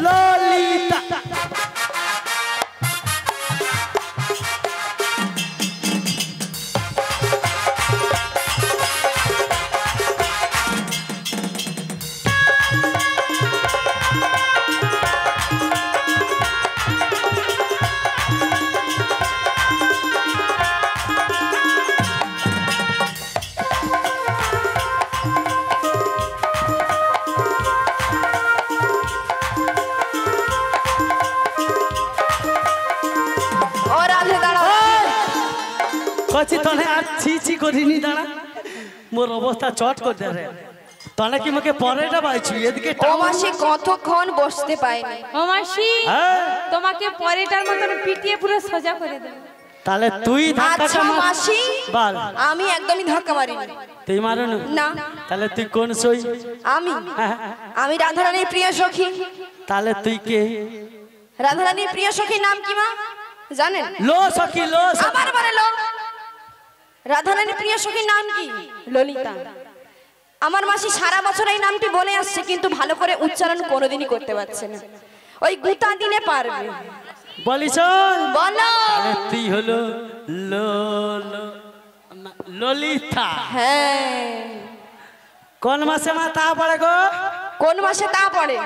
ললিতা কচি তনে আর ছি করিনি দাঁড়া মোর অবস্থা চট করে দে রে তনে কি আমাকে পরেটা পাইছি এদিকে ও মাসি কতক্ষণ বসতে পাইনি ও মাসি তোমাকে পরেটার মতন পিটিয়ে পুরো সোজা করে দেব তাহলে তুই ধাক্কা আচ্ছা মাসি বল আমি একদমই ধাক্কা মারিনি তুই মারো না তাহলে তুই কোন সই আমি রাধারানীর প্রিয় সখী তাহলে তুই কে রাধারানীর প্রিয় সখীর নাম কি মা জানেন লো সখী আবার বলে লো রাধারানীর প্রিয় সখীর নাম কি ললিতা আমার মাসি সারা বছর এই নামটি বলে আসছে কিন্তু ভালো করে উচ্চারণ কোনোদিনই করতে পারছে না ওই গুতা দিনে পারবে বলিস বলো তুই হলো ললিতা হ্যাঁ কোন মাসে মা তা পড়ে গো কোন মাসে তা পড়ে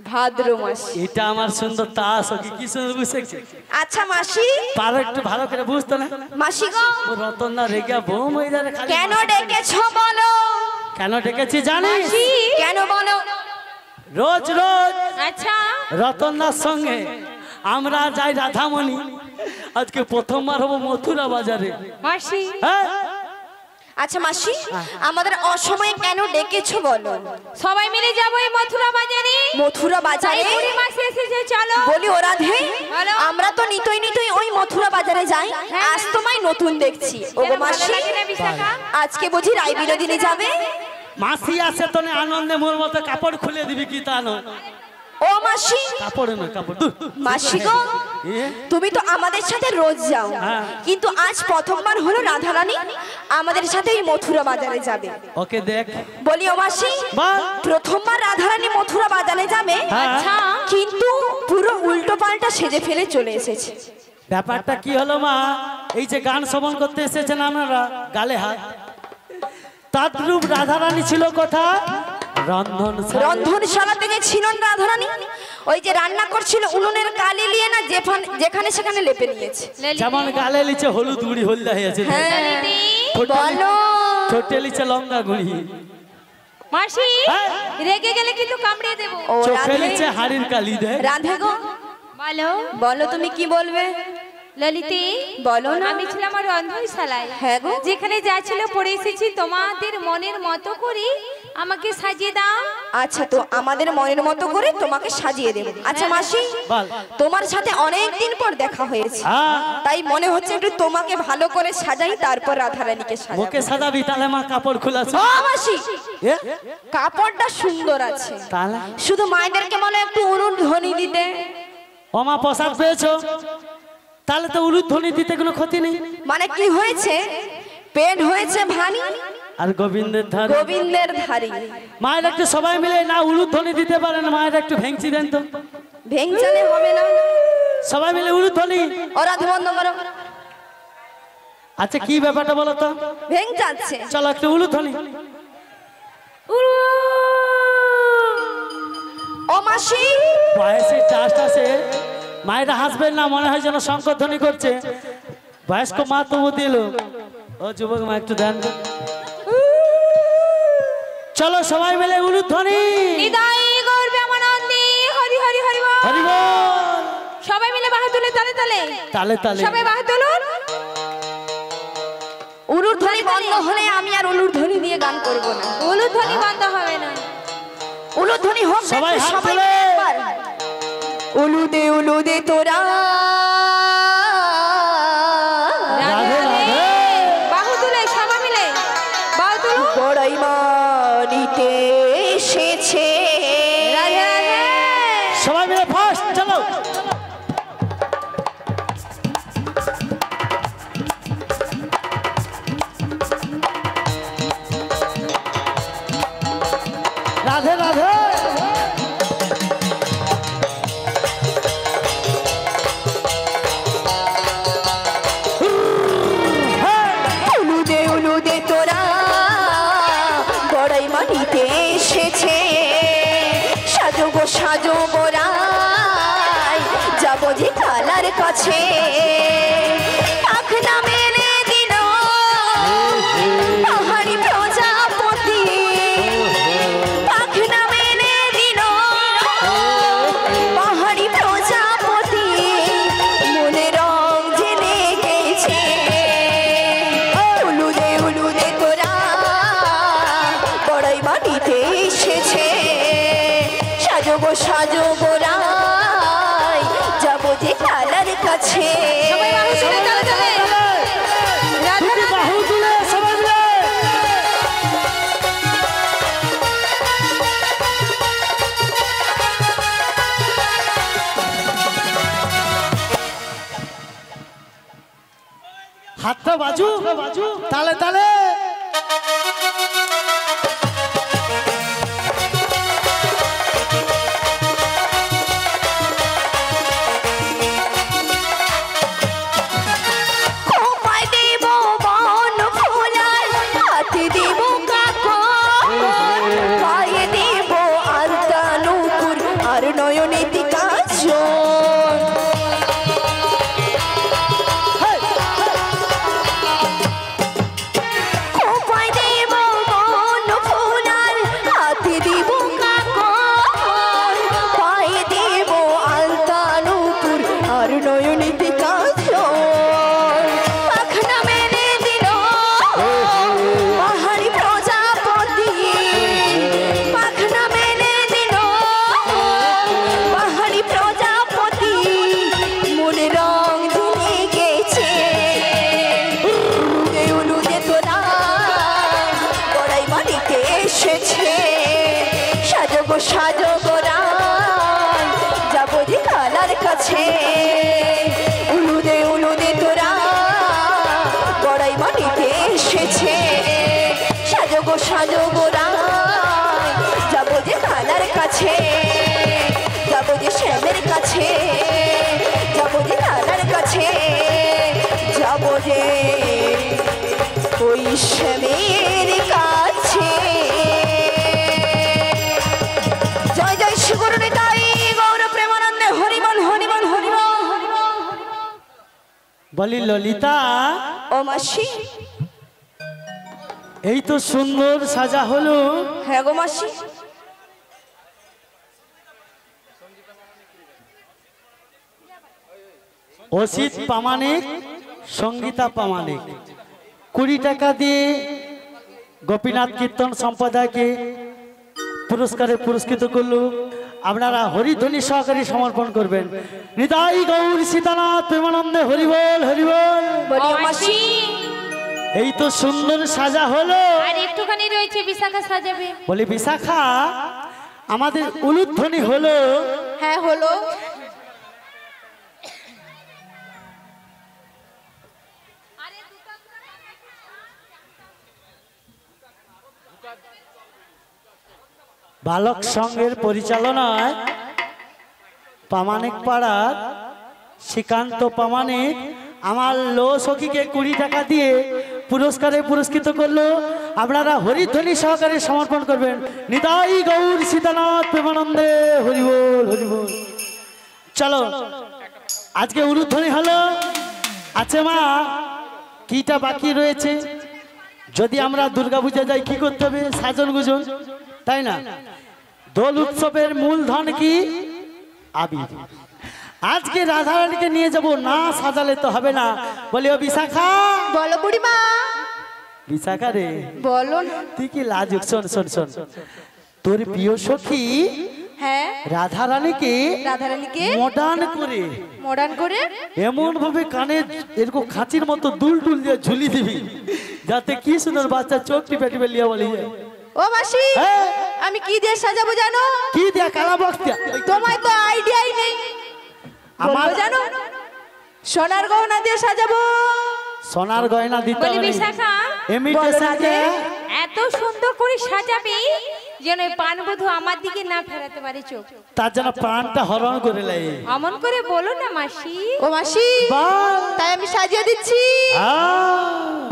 ভাদ্র মাস এটা আমার সুন্দর তা সখী কি সুন্দর বুঝেছি আচ্ছা মাসি পারো একটু ভালো করে বুঝতো না মাসি গো রতন না রেগা বোম হয়ে যাবে খালি কেন ডেকেছো বলো কেন ডেকেছি জানিস কেন বলো রোজ আচ্ছা রতনদার সঙ্গে আমরা যাই রাধামণি আজকে প্রথমবার হবো মথুরা বাজারে মাসি হ্যাঁ আচ্ছা মাসি আমাদের অসময়ে কেন ডেকেছো বলো সবাই মিলে যাবো এই মথুরা বাজারে মথুরা বাজারে পুরী মাসে এসেছে চলো বলি ও রাধে আমরা তো নিতই ওই মথুরা বাজারে যাই আজ তোমায় নতুন দেখছি ওগো মাসি আজকে বুঝি রায় বিনোদিনী যাবে মাসি আসে তো আনন্দে মোর মতো কাপড় খুলে দিবি কি তা নয় ও মাসি কাপড় না কাপড় মাসি গো তুমি তো আমাদের সাথে রোজ যাও কিন্তু আজ প্রথমবার হলো রাধারানী আমাদের সাথে এই মথুরা বাজারে যাবে ওকে দেখ বলি ও মাসি প্রথমবার রাধারানী মথুরা বাজারে যাবে আচ্ছা কিন্তু পুরো উল্টো পাল্টা সেজে ফেলে চলে এসেছে ব্যাপারটা কি হলো মা এই যে গান শ্রবণ করতে এসেছেন আপনারা গালে হাত তাদ্রূপ রাধারানী ছিল কোথায় রন্ধনশালা থেকে ছিলেন রাধারানী ওই যে রান্না করছিল উনুনের কালি নিয়ে না যেখানে সেখানে লেপে নিয়েছে যেমন গালে লিচে হলুদ গুড়ি হলদা হয়েছে বলো ছোটে লিচে লঙ্কা গুড়ি মাসি রেগে গেলে কিন্তু কামড়িয়ে দেব চোখে লিচে হাড়ির কালি দে রাধে গো বলো তুমি কি বলবে ললিতে বলো না আমি ছিলাম আর রন্ধনশালায় হ্যাঁ গো যেখানে যা ছিল পড়ে এসেছি তোমাদের মনের মতো করে আমাকে সাজিয়ে দাও আচ্ছা তো আমাদের মনের মতো করে তোমাকে সাজিয়ে দেব আচ্ছা মাসি তোমার সাথে অনেক দিন পর দেখা হয়েছে তাই মনে হচ্ছে একটু তোমাকে ভালো করে সাজাই তারপর রাধারানীকে সাজাবো ওকে সাজাবি তাহলে মা কাপড় খোলাছে ও মাসি কাপড়টা সুন্দর আছে তাহলে শুধু মায়েদেরকে বলে একটু উলুধ্বনি দিতে ও মা পোশাক পেয়েছো তাহলে তো উলুধ্বনি দিতে কোনো ক্ষতি নেই মানে কি হয়েছে পেট হয়েছে ভানি আর গোবিন্দের ধারে মায়ের একটু সবাই মিলে না উলুধ্বনি দিতে পারেন মায়ের একটু ভেঙচি দেন তো ভেঙচালে হবে না সবাই মিলে উলুধ্বনি ওরা বন্ধ করো আচ্ছা কি ব্যাপারটা বলো তো ভেঙচাচ্ছে চলো একটু উলুধ্বনি ও মাসি বয়সের চাষটা সে মায়েরা হাসবেন না মনে হয় যেন শঙ্করধ্বনি করছে বয়স্ক মা তবু দিল ও যুবক মা একটু দেন চলো সবাই মিলে উলুধ্বনি নিদাই গর্বে আমানন্দে হরি হরি হরি বল হরি বল সবাই মিলে বাহু তুলে তালে তালে তালে তালে সবাই বাহু তুলুন উলুধ্বনি বন্ধ হলে আমি আর উলুধ্বনি দিয়ে গান করব না উলুধ্বনি বন্ধ হবে না উলুধ্বনি হোক সবাই হাত তুলে উলুদে তোরা রাধে রাধে বাহু তুলে সবাই মিলে বাহু তুলুন বড়াই মানিতে এসেছে রাধে রাধে সবাই মিলে ফার্স্ট চলো রাধে রাধে সাজো গোরাই যাব যে কালার কাছে পাখনা মেলে দিল পাহাড়ি প্রজাপতি পাখনা মেলে দিল পাহাড়ি প্রজাপতি মনে রং জেলে গেছে উলুদে উলুদে তোরা বড়াই মাটিতে এসেছে সাজো গোরাই যাবো যে কালার কাছে সবাই বাহু তুলে তালে তালে রাধা দুটি বাহু তুলে সবাই মিলে। হাতটা বাজু তালে তালে। কোপায় দেব বন ফুলার হাতে দেব কাকর পায়ে দেব আলতা নুপুর আর নয়নে কাজল কোপায় দেব বন ফুলার হাতে দেব কাকর পায়ে দেব আলতা নুপুর আর নয়নে কাজল পাখনা মেলে দিল পাহাড়ি প্রজাপতি পাখনা মেলে দিল পাহাড়ি প্রজাপতি মনে রং দিলে গেছে উলুদে উলুদে তোরা গড়াই মাটিতে এসেছে সাজো গোরাই যাবো যে কালার কাছে উলুদে উলুদে তোরা গড়াই মাটিতে এসেছে সাজো গোরাই যাবো যে কালার কাছে যাবো যে শ্যামের কাছে যাবো যে কালার কাছে যাবো যে ওই শ্যামের কাছে জয় জয় শিবর নিতাই গৌর প্রেমানন্দে হরিবল হরিবল হরিবল বলি ললিতা, ও মাসি। এই তো সুন্দর সাজা হলো। হ্যাঁ গো মাসি। অসিত প্রামাণিক, সঙ্গীতা প্রামাণিক 20 টাকা দিয়ে গোপীনাথ কীর্তন সম্প্রদায়কে পুরস্কারে পুরস্কৃত করলো। আপনারা হরিধ্বনি সহকারে সমর্পণ করবেন। নিতাই গৌর সীতানাথ প্রেমানন্দে হরিবল হরিবল। বলি ও মাসি। এই তো সুন্দর সাজা হলো। আর একটুখানি রয়েছে বিশাখা সাজাবে। বলি বিশাখা, আমাদের উলুধ্বনি হলো। হ্যাঁ হলো। বালক সংঘের পরিচালনায় প্রামাণিক পাড়ার শ্রীকান্ত প্রামাণিক আমার লো সখীকে 20 টাকা দিয়ে পুরস্কারে পুরস্কৃত করলো। আপনারা হরিধ্বনি সহকারে সমর্পণ করবেন। নিতাই গৌর সীতানাথ প্রেমানন্দে হরিবল হরিবল। চলো, আজকে উলুধ্বনি হলো। আচ্ছা মা, কিটা বাকি রয়েছে? যদি আমরা দুর্গাপূজা যাই কি করতে হবে? সাজন গুজন, তাই না? দোল উৎসবের মূলধন কি? আবির। আজকে রাধারানীকে নিয়ে যাব, না সাজালে তো হবে না। বলি ও বিশাখা। বলো বুড়িমা। বিশাখা রে, বলো। তুই কি লাজুক? শোন শোন শোন, তোর প্রিয় সখী হ্যাঁ রাধারানীকে মডার্ন করে এমন ভাবে কানে এরকম খাঁচির মতো দুল টুল দিয়ে ঝুলি দিবি, যাতে কি সুন্দর বাচ্চা চোখ টিপে টিপে লিয়া বলি। ও মাসি, আমি কি দিয়ে সাজাবো জানো? কি দিয়া? কালা বক্স দিয়া? তোমায় তো আইডিয়াই নেই। আমার জানো সোনার গয়না দিয়ে সাজাবো। সোনার গয়না দিতে বলি হবে। বিশাখা, ইমিটেশনকে এত সুন্দর করে সাজাবি যেন এই পানবধূ আমার দিকে না ফেরাতে পারে চোখ। তার জন্য প্রাণটা হরণ করে লাই। অমন করে বলো না মাসি। ও মাসি, বল। তাই আমি সাজিয়ে দিচ্ছি।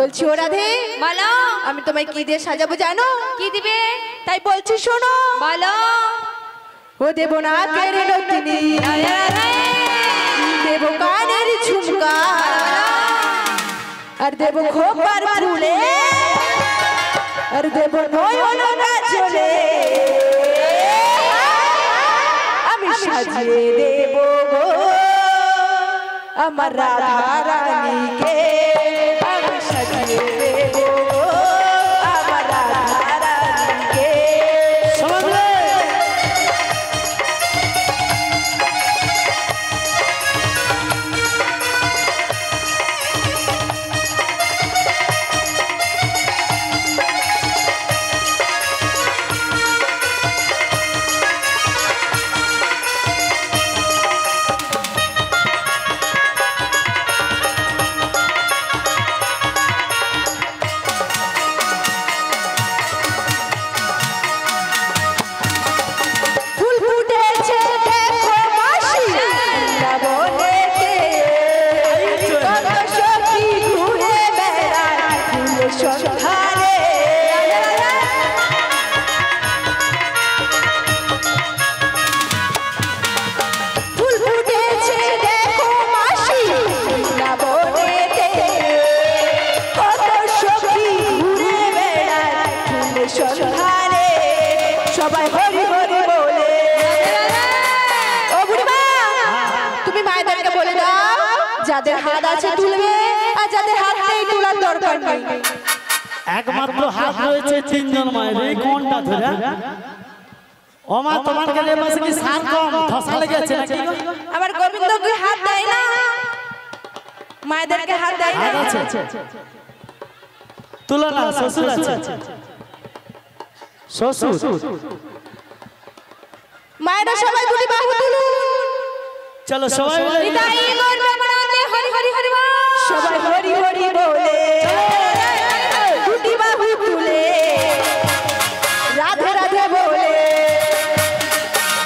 বলছি ও রাধে, বলো আমি তোমায় কি দিয়ে সাজাবো জানো? কি দিবে? তাই বলছি শোনো। বলো। ও দেব নাকের নতনি দেব কানের ঝুমকা আর দেব খোপার ফুলে আর দেব নয়ন কাজলে আমি সাজিয়ে দেব গো আমার রাধা রানীকে আমি সাজিয়ে দেব গো আমার রাধা রানীকে সবাই হরি হরি বলে ও বুড়িমা তুমি মায়েদেরকে বলে দাও যাদের হাত আছে তুলবে আর যাদের হাত নেই তোলার দরকার নেই একমাত্র হাত রয়েছে তিনজন মায়ের এই কোনটা ধরে ও মা তোমার গেলে মাসে কি সার কম ধসা লেগেছে নাকি আবার গোবিন্দ কি হাত দেয় না মায়েদেরকে হাত দেয় না তুলো না শ্বশুর আছে শ্বশুর মায়েরা সবাই দুটি বাহু তুলুন চলো সবাই মিলে নিতাই গৌর প্রেমানন্দে হরি হরি হরি বল। সবাই হরি হরি বলে দুটি বাহু তুলে রাধে রাধে বলে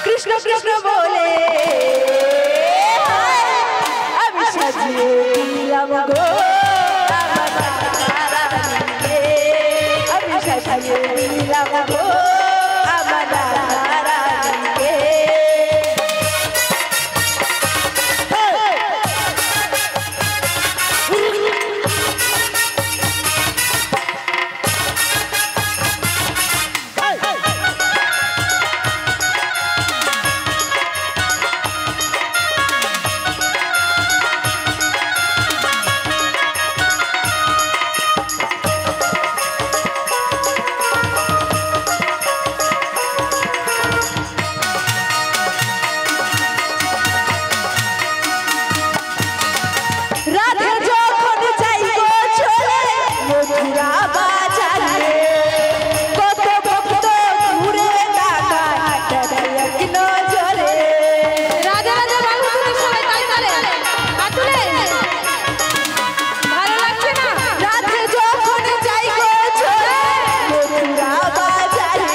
কৃষ্ণ কৃষ্ণ বলে আমি সাজিয়ে দিলাম গো আমার রাধা রানীকে। আমি সাজিয়ে দিলাম গো আমার রাধা রানীকে। রাধে যখন যাই গো চলে মথুরা বাজারে কত ভক্ত ঘুরে তাকায় দেখে এক নজরে। রাধে রাধে বাহু তুলে সবাই তাই তালে হাত তুলে ভালো লাগছে না রাধে যখন যাই গো চলে মথুরা বাজারে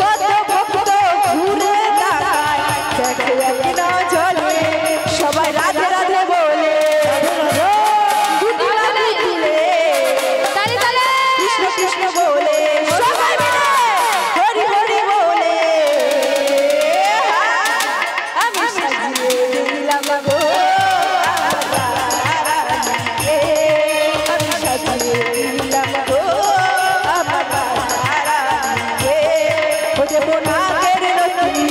কত ভক্ত ঘুরে তাকায় দেখে এক নজরে। সবাই রাধে রাধে বলে দুটি বাহু তুলে তালে তালে কৃষ্ণ কৃষ্ণ বলে সবাই মিলে হরি হরি বলে আমি সাজিয়ে দিলাম গো আমার রানীকে। আমি সাজিয়ে দিলাম গো আমার রানীকে। ও দেব নাকের নথি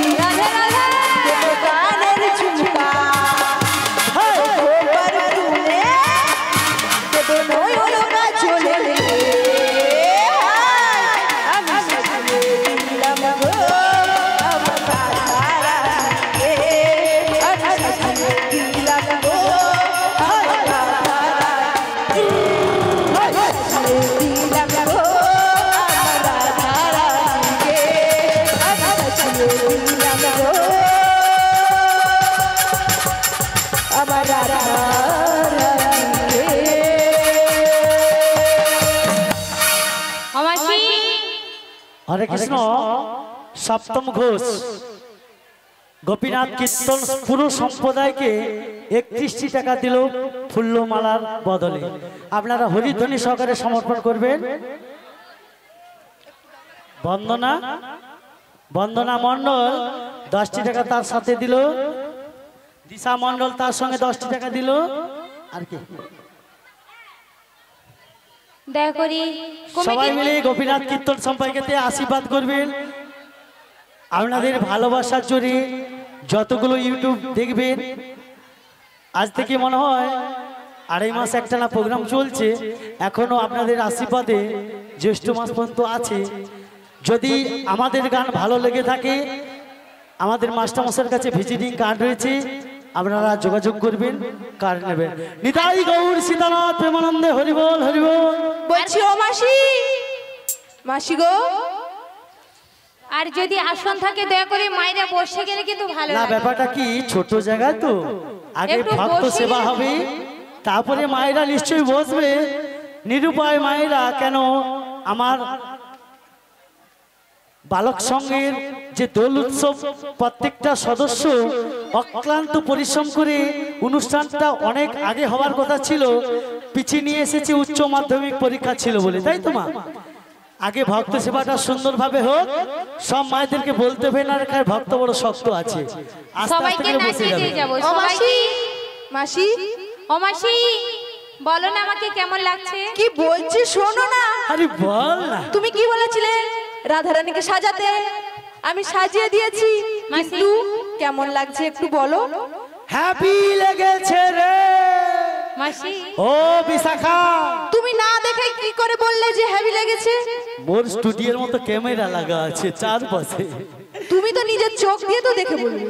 দেব কানের ঝুমকা খোপার ফুলে দেব নয়ন কাজলে আমি সাজিয়ে দিলাম গো আমার রাধা রানীকে। আমি সাজিয়ে দিলাম গো আমার রাধা রানীকে। আমি সাজিয়ে দিলাম গো আমার রাধা রানীকে। আমি সাজিয়ে দিলাম গো আমার রাধা রানীকে। আমাসি হরে কৃষ্ণ সপ্তম ঘোষ গোপীনাথ কীর্তন পুরো সম্প্রদায়কে 31টি টাকা দিল ফুল্লমালার বদলে। আপনারা হরিধ্বনি সহকারে সমর্পণ করবেন। বন্দনা বন্দনা মণ্ডল 10টি টাকা তার সাথে দিল, দিশা মণ্ডল তার সঙ্গে 10টি টাকা দিল। আর কি দয়া করি সবাই কমিটি মিলে গোপীনাথ কীর্তন সম্পর্কে আশীর্বাদ করবেন। আপনাদের ভালোবাসার জোরে যতগুলো ইউটিউব দেখবেন, আজ থেকে মনে হয় 2.5 মাস একটানা প্রোগ্রাম চলছে, এখনো আপনাদের আশীর্বাদে জ্যৈষ্ঠ মাস পর্যন্ত আছে। যদি আমাদের গান ভালো লেগে থাকে, আমাদের মাস্টারমশাইয়ের কাছে ভিজিটিং কার্ড রয়েছে, আপনারা যোগাযোগ করবেন, কার্ড নেবেন। নিতাই গৌর সীতানাথ প্রেমানন্দে হরিবল হরিবল। বলছি ও মাসি, মাসি গো, আর যদি আসন থাকে দয়া করে মায়েরা বসে গেলে কিন্তু ভালো না, লাগে। ব্যাপারটা কি ছোট জায়গা তো, আগে একটু ভক্ত বসে সেবা নিন। হবে, তারপরে মায়েরা নিশ্চয়ই বসবে। নিরুপায় মায়েরা কেন, আমার বালক সঙ্গের যে দোল উৎসব প্রত্যেকটা সদস্য অক্লান্ত পরিশ্রম করে অনুষ্ঠানটা অনেক আগে হওয়ার কথা ছিল, পিছিয়ে নিয়ে এসেছে উচ্চ মাধ্যমিক পরীক্ষা ছিল বলে, তাই তো মা? আগে ভক্ত সেবাটা সুন্দরভাবে হোক, সব মায়েদেরকে বলতে হবে না, কার ভক্ত বড় শক্ত আছে, আস্তে আস্তে সবাইকে করে বসে নাচিয়ে যাবে। দিয়ে যাবো ও মাসি, সবাইকে। মাসি ও মাসি, বলো না আমাকে কেমন লাগছে? কি বলছি শোনো না। আরে বল না। তুমি কি বলেছিলে রাধারানীকে সাজাতে? আমি সাজিয়ে দিয়েছি, মাসি। কিন্তু কেমন লাগছে একটু বলো। হ্যাপি লেগেছে রে মাসি ও বিশাখা। তুমি না দেখে কি করে বললে যে হেভি লেগেছে? মোর স্টুডিওর মতো ক্যামেরা লাগা আছে চারপাশে, তুমি তো নিজের চোখ দিয়ে তো দেখে বলবে।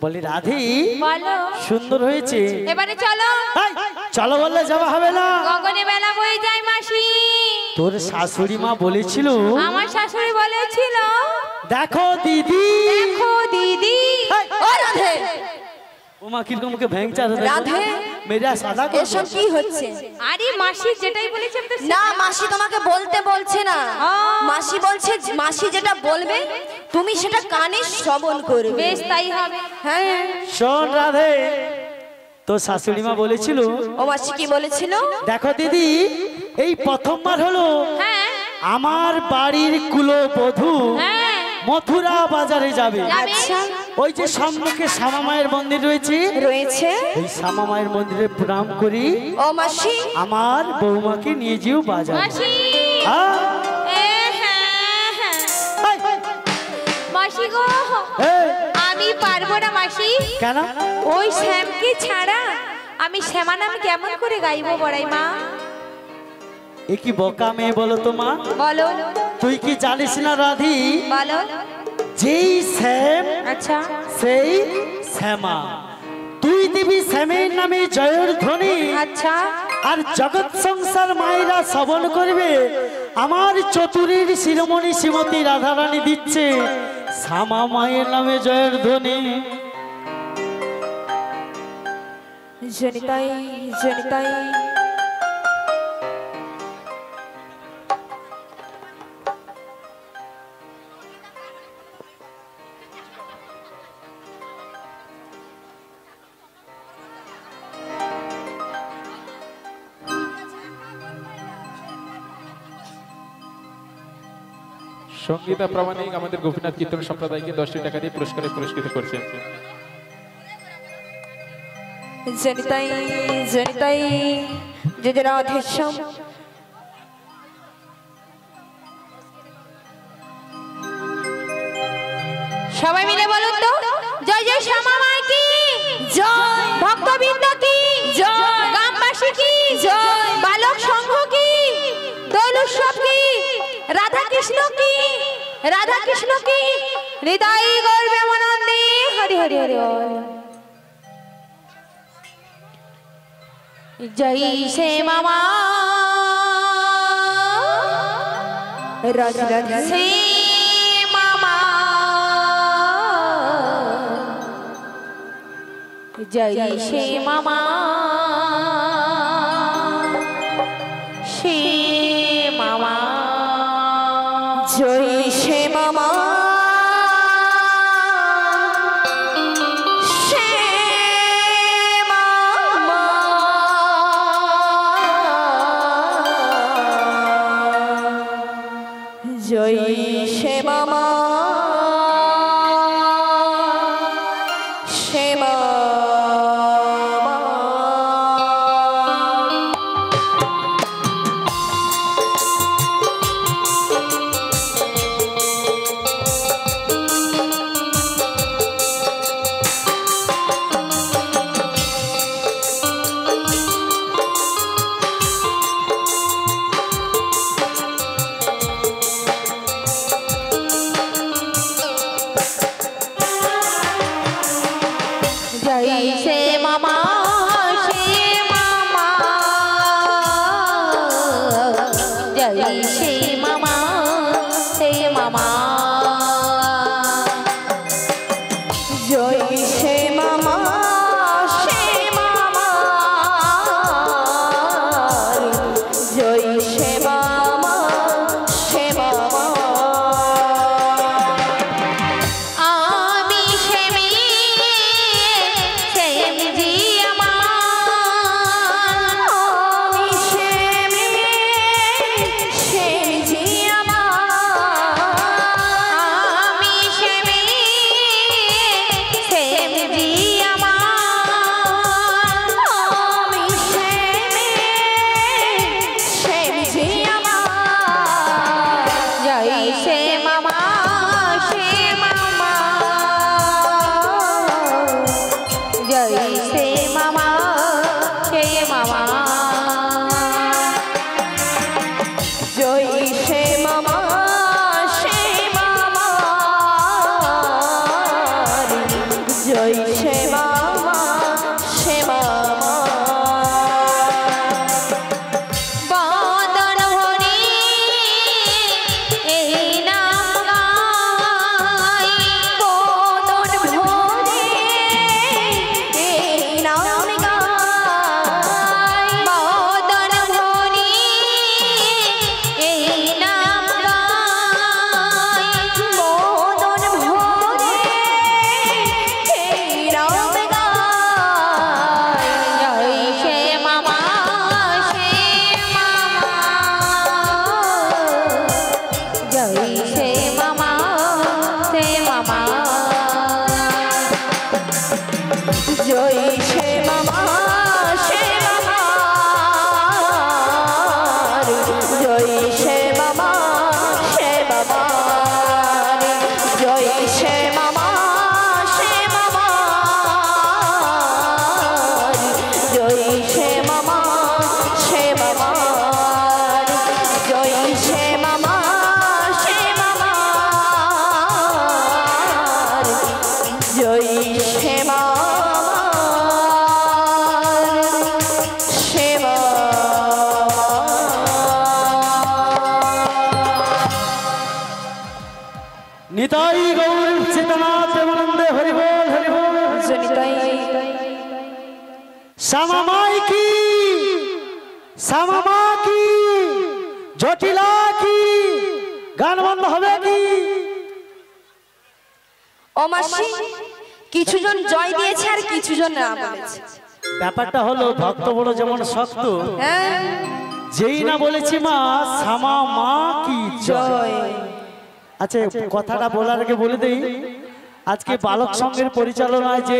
বলি রাধি বলো, সুন্দর হয়েছে। এবারে চলো। এই, চলো বললে যাওয়া হবে না। গগনে বেলা বয়ে যায় মাসি। তোর শাশুড়ি মা বলেছিল, আমার শাশুড়ি বলেছিল, দেখো দিদি। দেখো দিদি। ও রাধে, ও মা কিরকম মুখে ভ্যাংচার রাধে, মেয়েরা সাদা করে এসব কি হচ্ছে? আরে মাসি যেটাই বলেছে আমি তো না, মাসি তোমাকে বলতে বলছে না, ও। মাসি বলছে মাসি যেটা বলবে তুমি সেটা কানে শ্রবণ করবে। বেশ তাই হবে। হ্যাঁ, শোন রাধে, তোর শাশুড়ি মা বলেছিল, ও মাসি কি বলেছিল? দেখো দিদি, এই প্রথমবার হলো হ্যাঁ আমার বাড়ির কুলবধূ হ্যাঁ মথুরা বাজারে যাবে। যাবে। আচ্ছা, ওই যে সামনেকে শ্যামা মায়ের মন্দির রয়েছে, রয়েছে। এই শ্যামা মায়ের মন্দিরে প্রণাম করি, ও মাসি, আমার বৌমাকে নিয়ে যেও বাজার। মাসি হ্যাঁ? এ হ্যাঁ হ্যাঁ এই, মাসি গো, এই, আমি পারবো না মাসি। কেন? ওই শ্যামকে ছাড়া আমি শ্যামা নাম কেমন করে গাইবো বড়াই মা? এ কি বোকা মেয়ে বলো তো মা? বলো তুই কি জানিস না রাধি, বলো। যেই শ্যাম আচ্ছা সেই শ্যামা, তুই দিবি শ্যামের নামে জয়ের ধ্বনি, আচ্ছা আর জগৎ সংসার মায়েরা শ্রবণ করবে আমার চতুরীর শিরোমণি শ্রীমতী রাধারানী দিচ্ছে শ্যামা মায়ের নামে জয়ের ধ্বনি। জনিতাই, জনিতাই, সঙ্গীতা প্রামাণিক আমাদের গোপীনাথ কীর্তন সম্প্রদায়কে 10টি টাকা দিয়ে পুরস্কারে পুরস্কৃত করছেন। জনিতাই, জনিতাই, জয় জয় রাধেশ্যাম। সবাই মিলে বলুন তো, জয় জয় শ্যামা মা কি জয়, ভক্তবৃন্দ কি জয়, গ্রামবাসী কি জয়, বালক সংঘ কি, দোল উৎসব কি, রাধা কৃষ্ণ কি, রাধা কৃষ্ণ কি, হৃদয় গর্বে মনন্দে হরি হরি হরি হরি। জয় শ্যামা মা, রাধে রাধে, শ্যামা মা, জয় শ্যামা মা, শ্যামা মা, জয় শ্যামা মা, শ্যামা মা, জয় শ্যামা মা, নিতাই গৌর সীতানাথ প্রেমানন্দে হরি বল হরি বল। শ্যামা মাই কি, শ্যামা মা কি, জটিলা কি, গান বন্ধ হবে কি? ও মাসি, কিছু জন জয় দিয়েছে আর কিছু জন না বলেছে। ব্যাপারটা হলো ভক্ত বড় যেমন শক্ত, হ্যাঁ, যেই না বলেছি মা শ্যামা মা কি জয়। আচ্ছা, কথাটা বলার আগে বলে দেই, আজকে বালক সংঘের পরিচালনায় যে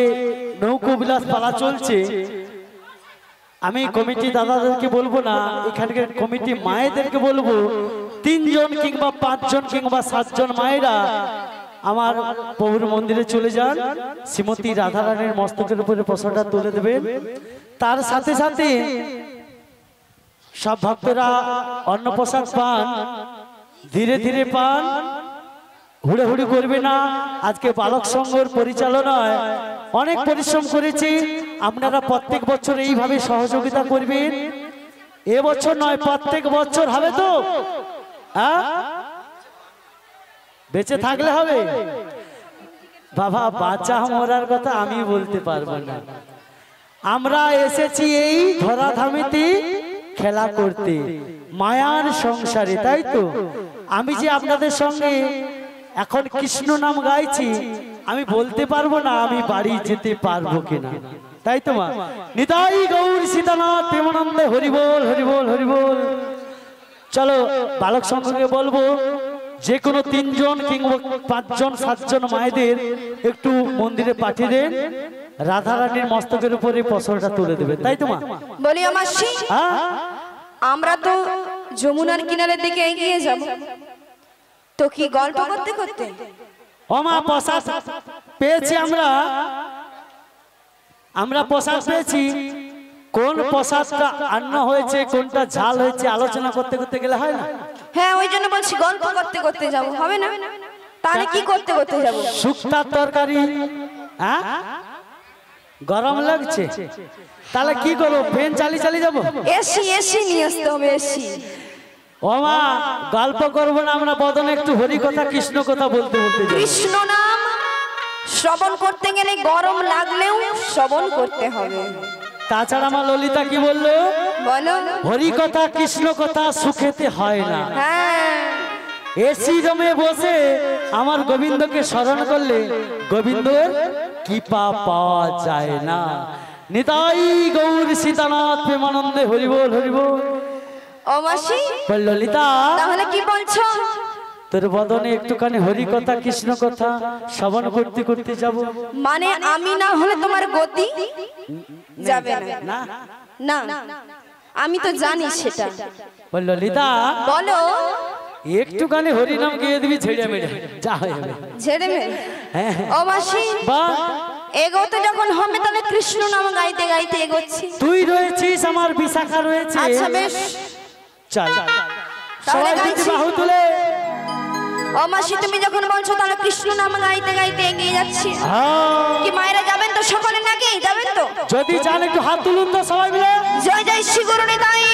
নৌকো বিলাস পালা চলছে, আমি কমিটি দাদাদেরকে বলবো না, এখানকার কমিটি মায়েদেরকে বলবো, 3 জন কিংবা 5 জন কিংবা 7 জন মায়েরা আমার প্রভুর মন্দিরে চলে যান, শ্রীমতী রাধারানীর মস্তকের উপরে প্রসাদটা তুলে দেবেন। তার সাথে সাথে সব ভক্তরা অন্নপ্রসাদ পান, ধীরে ধীরে পান, হুড়োহুড়ি করবে না। আজকে বালক সংঘের পরিচালনায় অনেক পরিশ্রম করেছি, আপনারা প্রত্যেক বছর এইভাবে সহযোগিতা করবেন। এবছর নয়, প্রত্যেক বছর হবে তো? হ্যাঁ, বেঁচে থাকলে হবে বাবা। বাচ্চা মরার কথা আমি বলতে পারবো না। আমরা এসেছি এই ধরাধামেতে খেলা করতে, মায়ার সংসারে, তাই তো? আমি যে আপনাদের সঙ্গে এখন কৃষ্ণ নাম গাইছি, আমি বলতে পারবো না আমি বাড়ি যেতে পারবো কিনা, তাই তো মা? নিতাই গৌর সীতানাথ প্রেমানন্দে হরি বল হরি বল হরি বল। চলো বালক সংঘকে বলবো, যে কোনো 3 জন কিংবা 5 জন 7 জন মায়েদের একটু মন্দিরে পাঠিয়ে দেন, রাধারানীর মস্তকের উপরে প্রসাদটা তুলে দেবে, তাই তো মা? বলি ও মাসি, হ্যাঁ, আমরা তো যমুনার কিনারের দিকে এগিয়ে যাব, তো কি গল্প করতে করতে? ও মা, প্রসাদ পেয়েছি আমরা প্রসাদ পেয়েছি। কোন প্রসাদটা আন্ন হয়েছে, কোনটা ঝাল হয়েছে, আলোচনা করতে করতে গেলে হয় না? হ্যাঁ, ওই জন্য বলছি গল্প করতে করতে যাব, হবে না? তাহলে কি করতে করতে যাব? শুক্তার তরকারি। হ্যাঁ, গরম লাগছে, তাহলে কি করবো? ফ্যান চালিয়ে যাবো? এসি এসি নিয়ে আসতে হবে, এসি। ও মা, গল্প করবো না আমরা, বদনে একটু হরি কথা কৃষ্ণ কথা বলতে বলতে যাবো। কৃষ্ণ নাম শ্রবণ করতে গেলে গরম লাগলেও শ্রবণ করতে হবে। তাছাড়া আমার ললিতা কি বললো? বলো। হরি কথা কৃষ্ণ কথা সুখেতে হয় না। হ্যাঁ, এসি রুমে বসে আমার গোবিন্দকে স্মরণ করলে গোবিন্দের কৃপা পাওয়া যায় না। নিতাই গৌর সীতানাথ প্রেমানন্দে হরি বল হরি বল। ও মাসি, ললিতা, তাহলে কি বলছো? তোর বদনে একটুখানি হরি কথা কৃষ্ণ কথা শ্রবণ করতে করতে যাব। মানে আমি না হলে তোমার গতি যাবে না? না, না, আমি তো জানি সেটা। ললিতা, বলো। একটুখানি হরি নাম গিয়ে দিবি, ছেড়ে মেরে যা হয়ে যাবে। ছেড়ে মেরে? হ্যাঁ, ও মাসি, বাহ, এগোতে যখন হবে তাহলে কৃষ্ণ নাম গাইতে গাইতে এগোচ্ছি। তুই রয়েছিস, আমার বিশাখা রয়েছে। আচ্ছা বেশ, চল তাহলে সবাই দিকে গাইছি। বাহু তুলে। ও মাসি, তুমি যখন বলছো তাহলে কৃষ্ণ নাম গাইতে গাইতে এগিয়ে যাচ্ছি। হ্যাঁ, কি মায়েরা যাবেন তো? সকলে নাকি যাবেন তো? যদি চান একটু হাত তুলুন তো সবাই মিলে। জয় জয় শ্রী গুরু নিতাই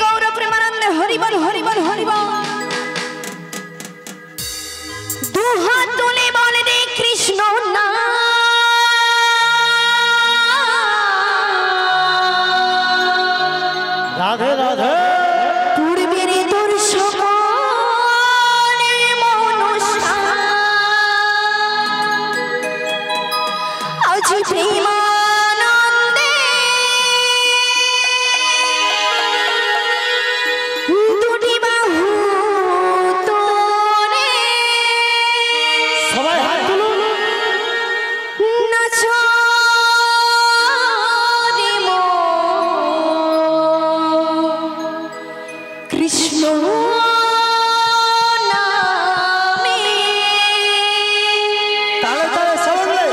গৌর প্রেমানন্দে হরি বল হরি বল হরি বল। দু হাত তুলে বলে দে কৃষ্ণ নাম, রাধে রাধে। পূর্বের তোর সকলের মনসা, আজ প্রেমানন্দে দুটি বাহু তোরে সবাই হাত তুলুন। নাচো রে মন কৃষ্ণ নামে। তালে তালে সবাই মিলে।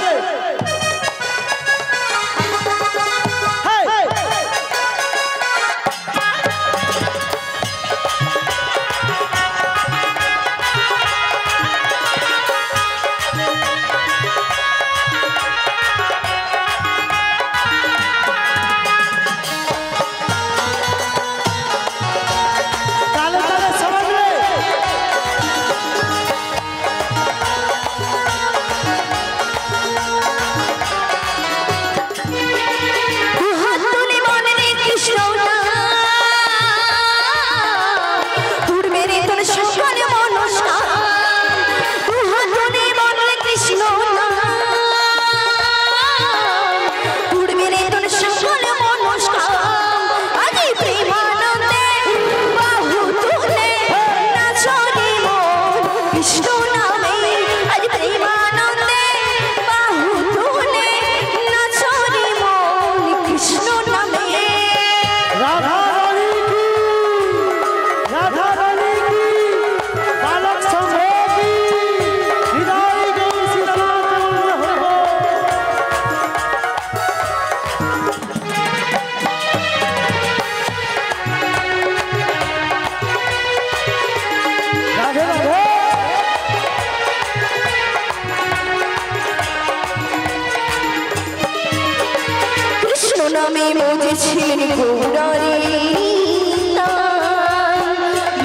নামে বুঝেছিলেন গৌরারে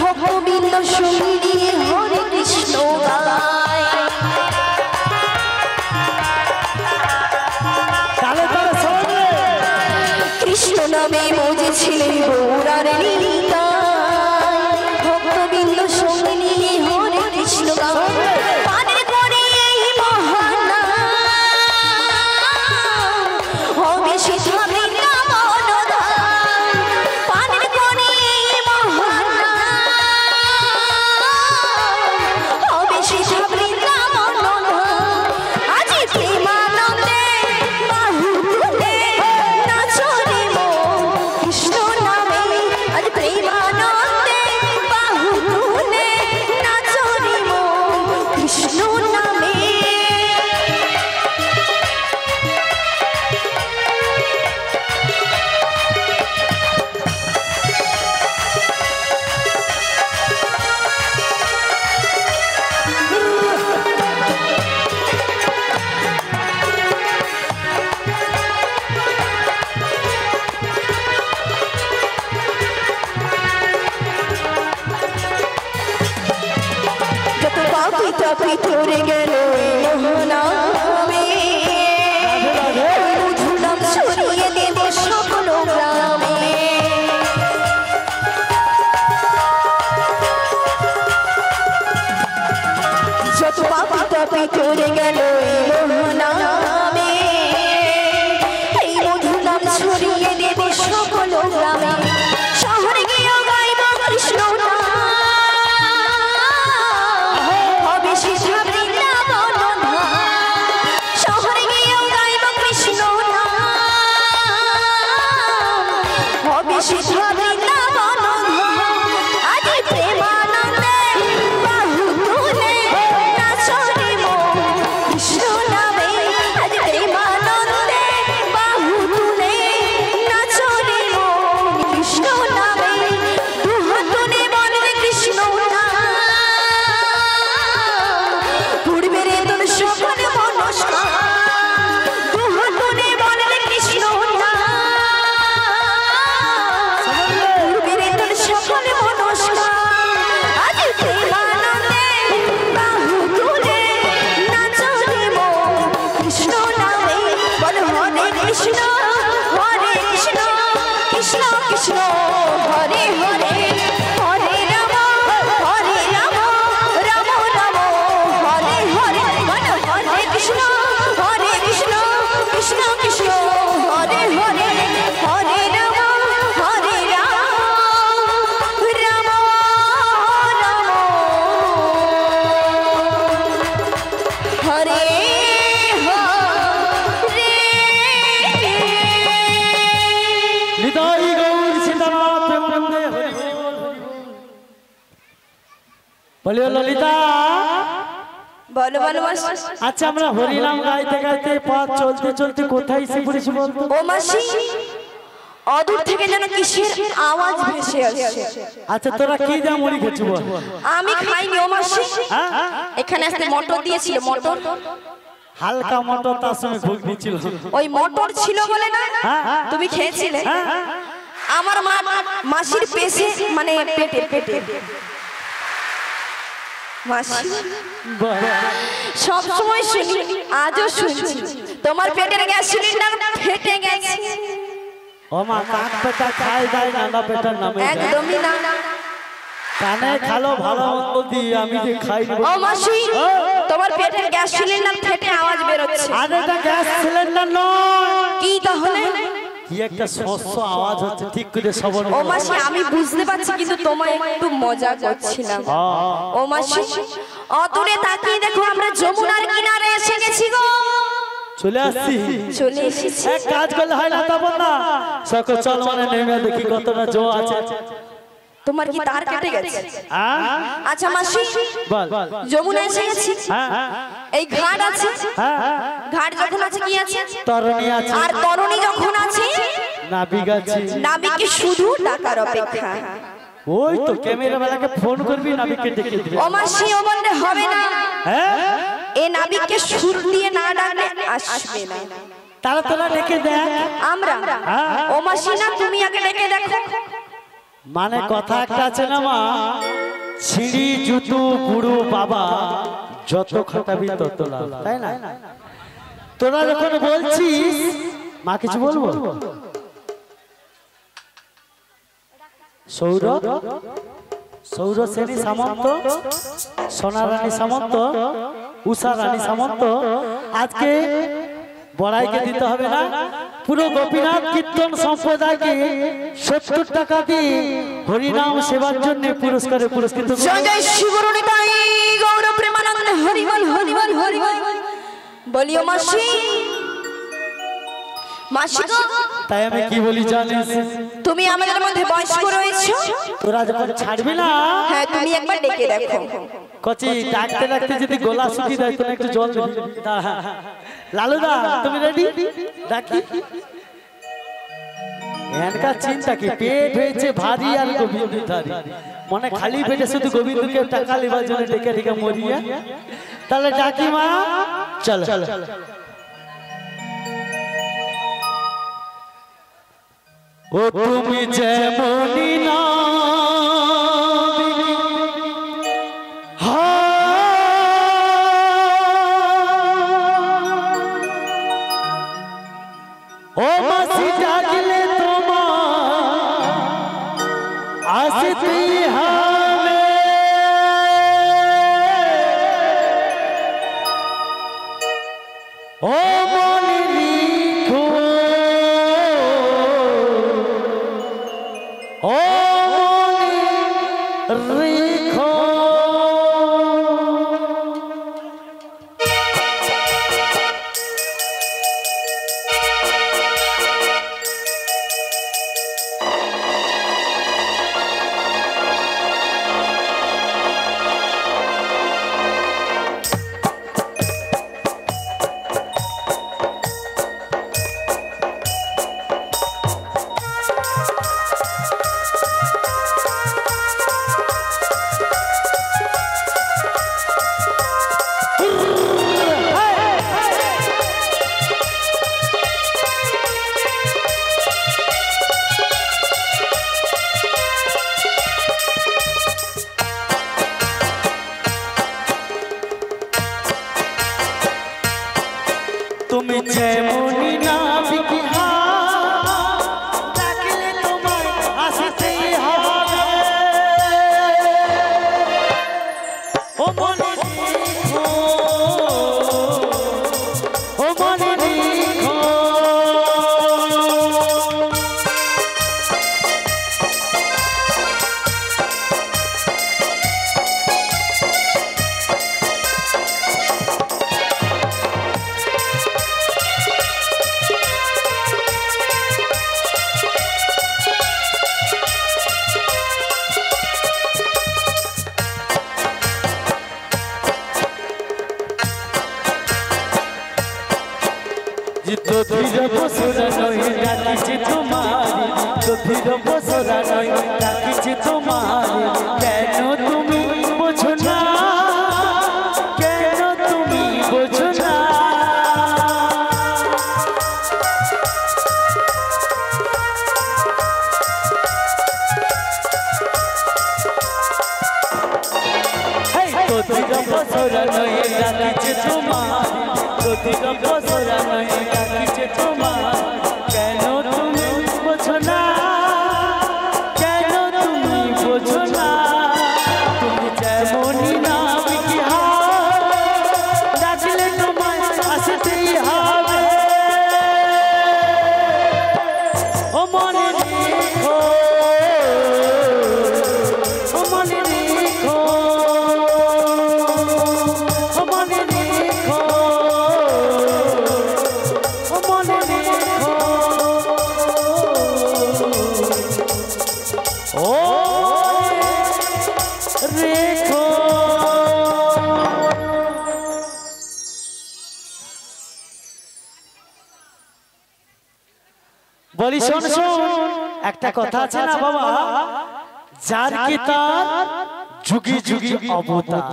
ভগবিন্দ সঙ্গী হরে কৃষ্ণ গায় কৃষ্ণ নামে বুঝেছিলেন গৌরারে ভক্তবৃন্দ সঙ্গে নিয়ে হরে কৃষ্ণ গায় পানের পরে এই মহানা হবে সেটা বৃন্দাবন পানের পরে এই মহানা হবে সেটা বৃন্দাবন আজ প্রেমানন্দে বাহু তুলে নাচো রে মন কৃষ্ণ নামে আজ প্রেমানন্দে বাহু তুলে নাচো রে মন কৃষ্ণ নামে যত পাপি তাপি তোরে গেল মোহনামে মধুর নাম ছড়িয়ে দেব সকল গ্রামে যত পাপি তাপি তোরে গেল মোহনামে এই মধুর নাম ছড়িয়ে দেব সকল গ্রামে শহরে গিয়ে গাইব কৃষ্ণ নাম হবে সেটা বৃন্দাবন ধাম শহরে গিয়েও গাইব কৃষ্ণ নাম হবে সেটা বৃন্দাবন ধাম আজ প্রেমানন্দে বাহু তুলে নাচো রে মন কৃষ্ণ নামে আজ প্রেমানন্দে বাহু তুলে নাচো রে মন কৃষ্ণ নামে দুহাত তুলে বলে কৃষ্ণ নাম পূর্বের তোর সকল মনস্কার দুহাত তুলে বলে কৃষ্ণ নাম পূর্বের তোর সকল মনস্কার আজ প্রেমানন্দে বাহু তুলে নাচো রে মন কৃষ্ণ নামে বল হরে কৃষ্ণ কৃষ্ণ কৃষ্ণ হরে হরে হরে রাম রাম রাম হরে হরে বল হরে কৃষ্ণ কৃষ্ণ কৃষ্ণ হরে হরে হরে রাম রাম হরে হৃদয় গৌর সীতানাথ প্রেমানন্দে হরি হরি বল, হরি বল। বলিও ললিতা বলো বলো মাসি আচ্ছা আমরা হরিনাম গাইতে গাইতে পথ চলতে চলতে কোথায় এসে পড়েছি বলতো ও মাসি অদূর থেকে যেন কিসের আওয়াজ ভেসে আসছে আচ্ছা তোরা কি যা মুড়ি খেয়েছি বল আমি খাইনি ও মাসি হ্যাঁ? এখানে আসতে মটর দিয়েছিল মটর হালকা মটর তার সঙ্গে ঘুগনি ছিল ওই মটর ছিল বলে না হ্যাঁ, হ্যাঁ। তুমি খেয়েছিলে হ্যাঁ, হ্যাঁ। আমার মা মাসির পেশে মানে পেটে পেটে মাসি বল। সব সময় শুনি আজও শুনছি তোমার পেটের গ্যাস সিলিন্ডার ফেটে গেছে ও মা কাক পেটা খাই দেয় নানা পেটার নামে যায়। একদমই না কানে খালো ভালো মন্দ দিয়ে আমি যে খাই নি ও মাসি তোমার পেটের গ্যাস সিলিন্ডার ফেটে আওয়াজ বেরোচ্ছে আর এটা গ্যাস সিলিন্ডার নয় কি তাহলে কি একটা শস্য আওয়াজ হচ্ছে ঠিক করে শ্রবণ ও মাসি আমি বুঝতে পারছি কিন্তু তোমায় একটু মজা করছিলাম ও মাসি অদূরে তাকিয়ে দেখো আমরা যমুনার কিনারে এসে গেছি গো চলে আসছি চলে এসেছি এক কাজ করলে হয় না তখন না সকল চল মানে নেমে দেখি কতটা জো আছে তোমার কি তার কেটে গেছে হ্যাঁ? আচ্ছা মাসি বল যমুনা এসে গেছি হ্যাঁ এই ঘাট আছে হ্যাঁ হ্যাঁ ঘাট যখন আছে কি আছে তরণী আছে আর তরণী যখন আছে নাবিক আছে নাবিকে শুধু ডাকার অপেক্ষা ওই তো ক্যামেরা বেলাকে ফোন করবি নাবিককে ডেকে দিবি ও মাসি ও বললে হবে না হ্যাঁ এ নাবিককে সুর দিয়ে না ডাকলে আসবে না তারা তোরা ডেকে দেখ। আমরা ও মাসি না, তুমি আগে ডেকে দেখো। মানে কথা একটা আছে না মা, ছিঁড়ি জুতো বুড়ো বাবা যত খাটাবি তত লাভ, তাই না? তোরা যখন বলছিস মা কিছু বলবো। সৌরভ সৌরভ সেনী সামন্ত, সোনা রানী সামন্ত, উষা রানী সামন্ত, আজকে বড়াইকে দিতে হবে না, পুরো গোপীনাথ কীর্তন সম্প্রদায়কে 70 টাকা দিয়ে হরিনাম সেবার জন্য পুরস্কারে পুরস্কৃত। জয় জয় শিবরণিতাই গৌর প্রেমানন্দ হরিবল হরিবল হরিবল। বলিও মাসি, মাসি গো, তাই আমি কি বলি জানিস? তুমি আমাদের মধ্যে বয়স্ক রয়েছো, তোরা যখন ছাড়বি না, হ্যাঁ তুমি একবার ডেকে দেখো। কচি ডাকতে ডাকতে যদি গলা শুকিয়ে দেয় তোরা একটু জল দিবি। লালুদা তুমি রেডি? ডাকি এনকা চিন্তা কি, পেট হয়েছে ভারী আর গোবিন্দ ধারী, মনে খালি পেটে শুধু গোবিন্দকে টাকা লেবার জন্য ডেকে ডেকে মরিয়া। তাহলে ডাকি মা, চল। ও তুমি যেমনই না ও মাসি ডাকলে তোমার আসতে হবে, ও মনে লিখো, ও মনে রেখো। তুমি যেমনই নাবিকি ডাকলে তোমায় আসতেই হবে, ও মনে রেখো, ও মনে রেখো। দধির বসরা নয় ডাকিছে তোমারি, দধির বসরা নয় ডাকিছে তোমারি, কেন তুমি বোঝো না, কেন তুমি বোঝো না। দধির বসরা নয় ডাকিছে তোমারি, দধির বসরা নয় ডাকিছে তোমার, কেন তুমি বোঝো না, কেন তুমি বোঝো না। তুমি যেমনই নাবিকি ডাকলে তোমায় আসতেই হবে, ও মনে রেখো, ও মনে রেখো, ও মনে রেখো, ও মনে রেখো, ও রেখো। বলি শোন শোন, একটা কথা আছে না বাবা, যার কি তার যুগে যুগে অবতার।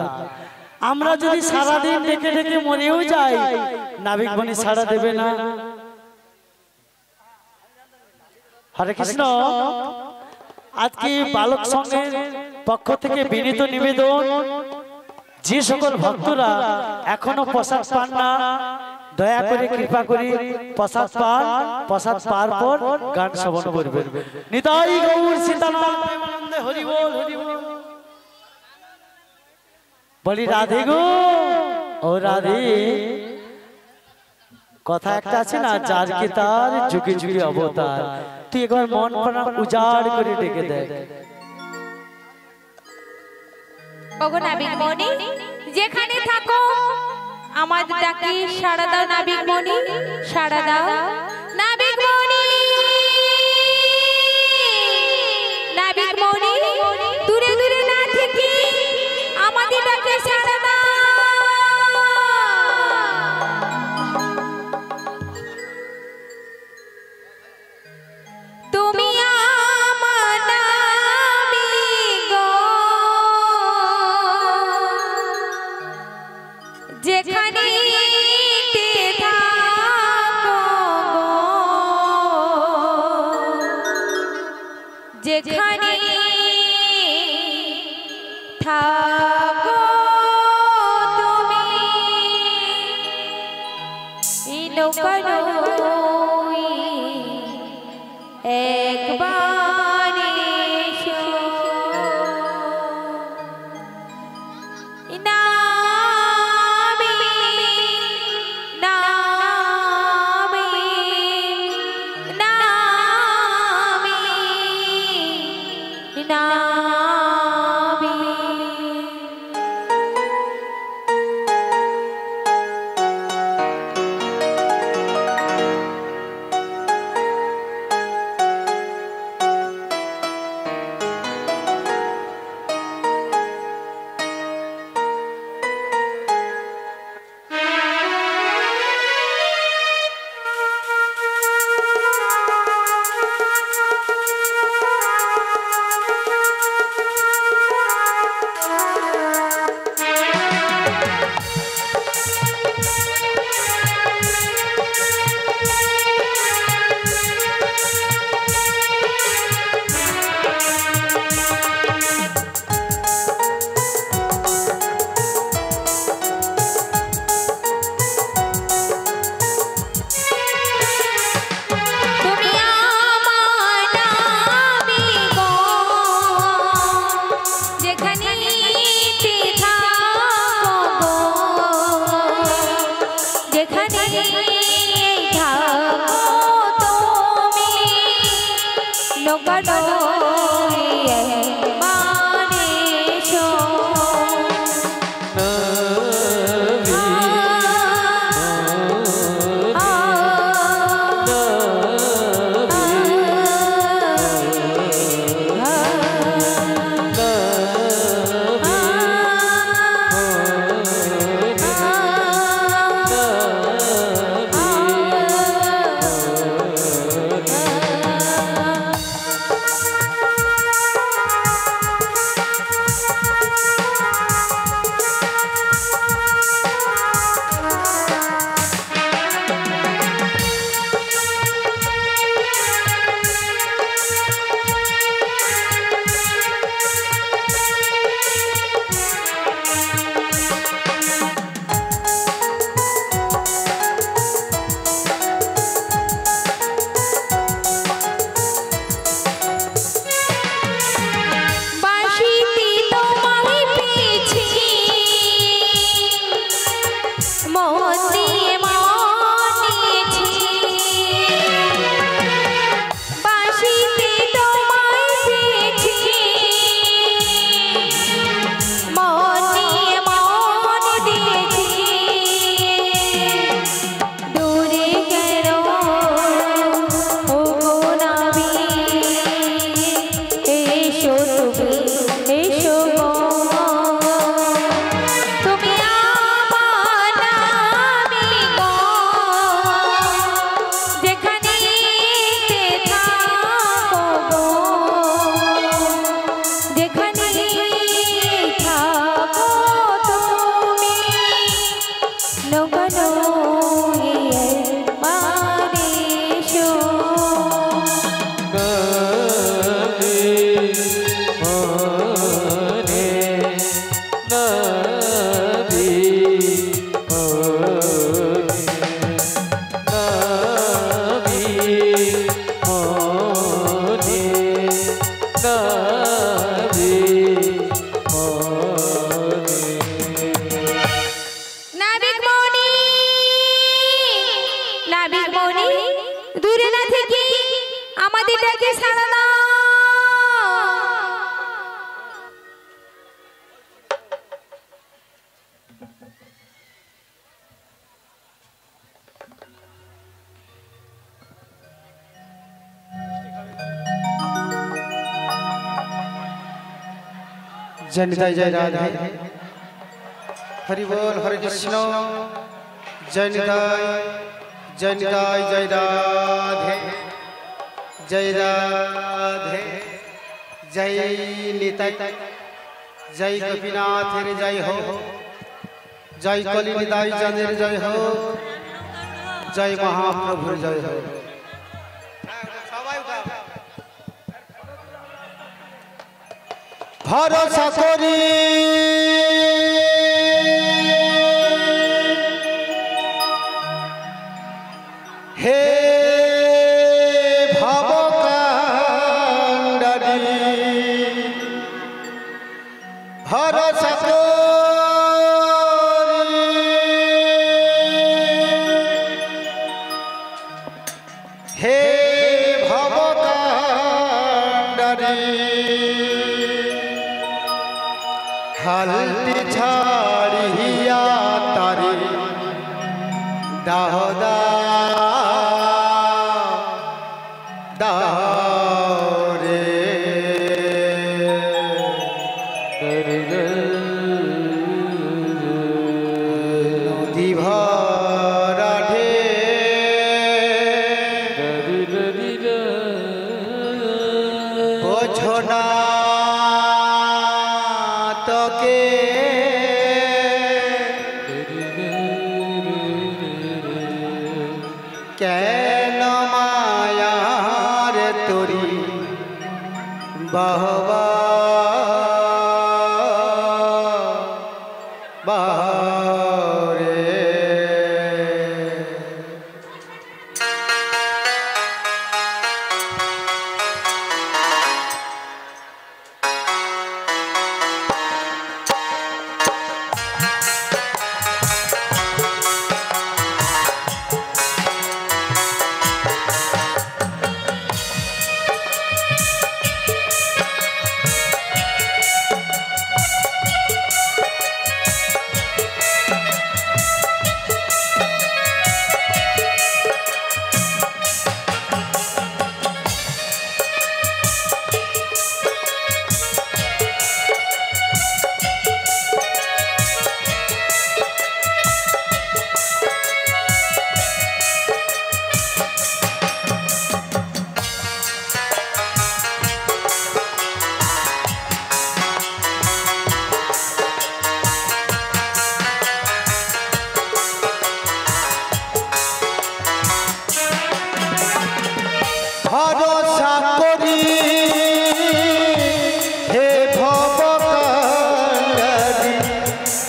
আমরা যদি সারাদিন ডেকে ডেকে মরেও যাই, নাবিক বনি সাড়া দেবে না, হরে কৃষ্ণ। আজকে বালক সংঘের পক্ষ থেকে বিনীত নিবেদন, যে সকল ভক্তরা এখনো প্রসাদ পান না দয়া করে কৃপা করে প্রসাদ পান, প্রসাদ পাওয়ার পর গান শ্রবণ করবেন। নিতাই গৌর সীতানাথ প্রেমানন্দে হরি বল হরি বল। বলি রাধে গো ও রাধে। কথা একটা আছে না, যার কি তার যুগে যুগে অবতার। তুই একবার মন প্রাণ উজাড় করে ডেকে দেখ। ওগো নাবিক মণি, যেখানে থাকো আমার ডাকে সাড়া দাও। নাবিক মণি সাড়া দাও। নাবিক মণি, নাবিক মণি, দূরে দূরে না থেকে আমাদের ডাকে সাড়া দাও। তুমি আমার নাবিক গো, যেখানে থাকো গো, যেখানে থাকো তুমি, নৌকা নই একবার এসো। নাবিক মনি দূরে না থেকে আমাদের ডাকে সাড়া দাও। जय निताई जय राधे हरि बोल हरे कृष्ण जय निताई जय निताई जय राधे जय राधे जय निताई जय गोपीनाथ रे जय हो जय कली निताई जय जय हो जय महाप्रभु जय हो। भरोसा करी हे भवकांडरी भरोसा करी हे भवकांडरी हल्दी छाड़िया तारी दाहदा दारे नदी भरा ढे बोझना कैन मायार तोरी बहवा बहरे भरोसा करी हे भवकांडरी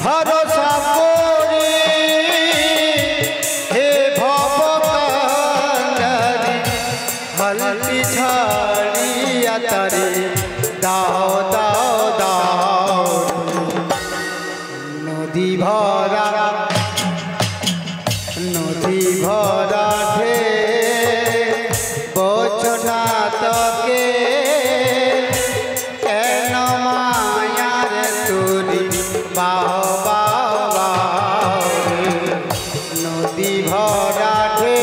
भरोसा करी हे भवकांडरी हल्दी छाड़िया तारी दाओ दाओ दाओ नदी भरा ढे बोझना तके कैन मायार तोरी बाहो बाहो नदी भरा ढे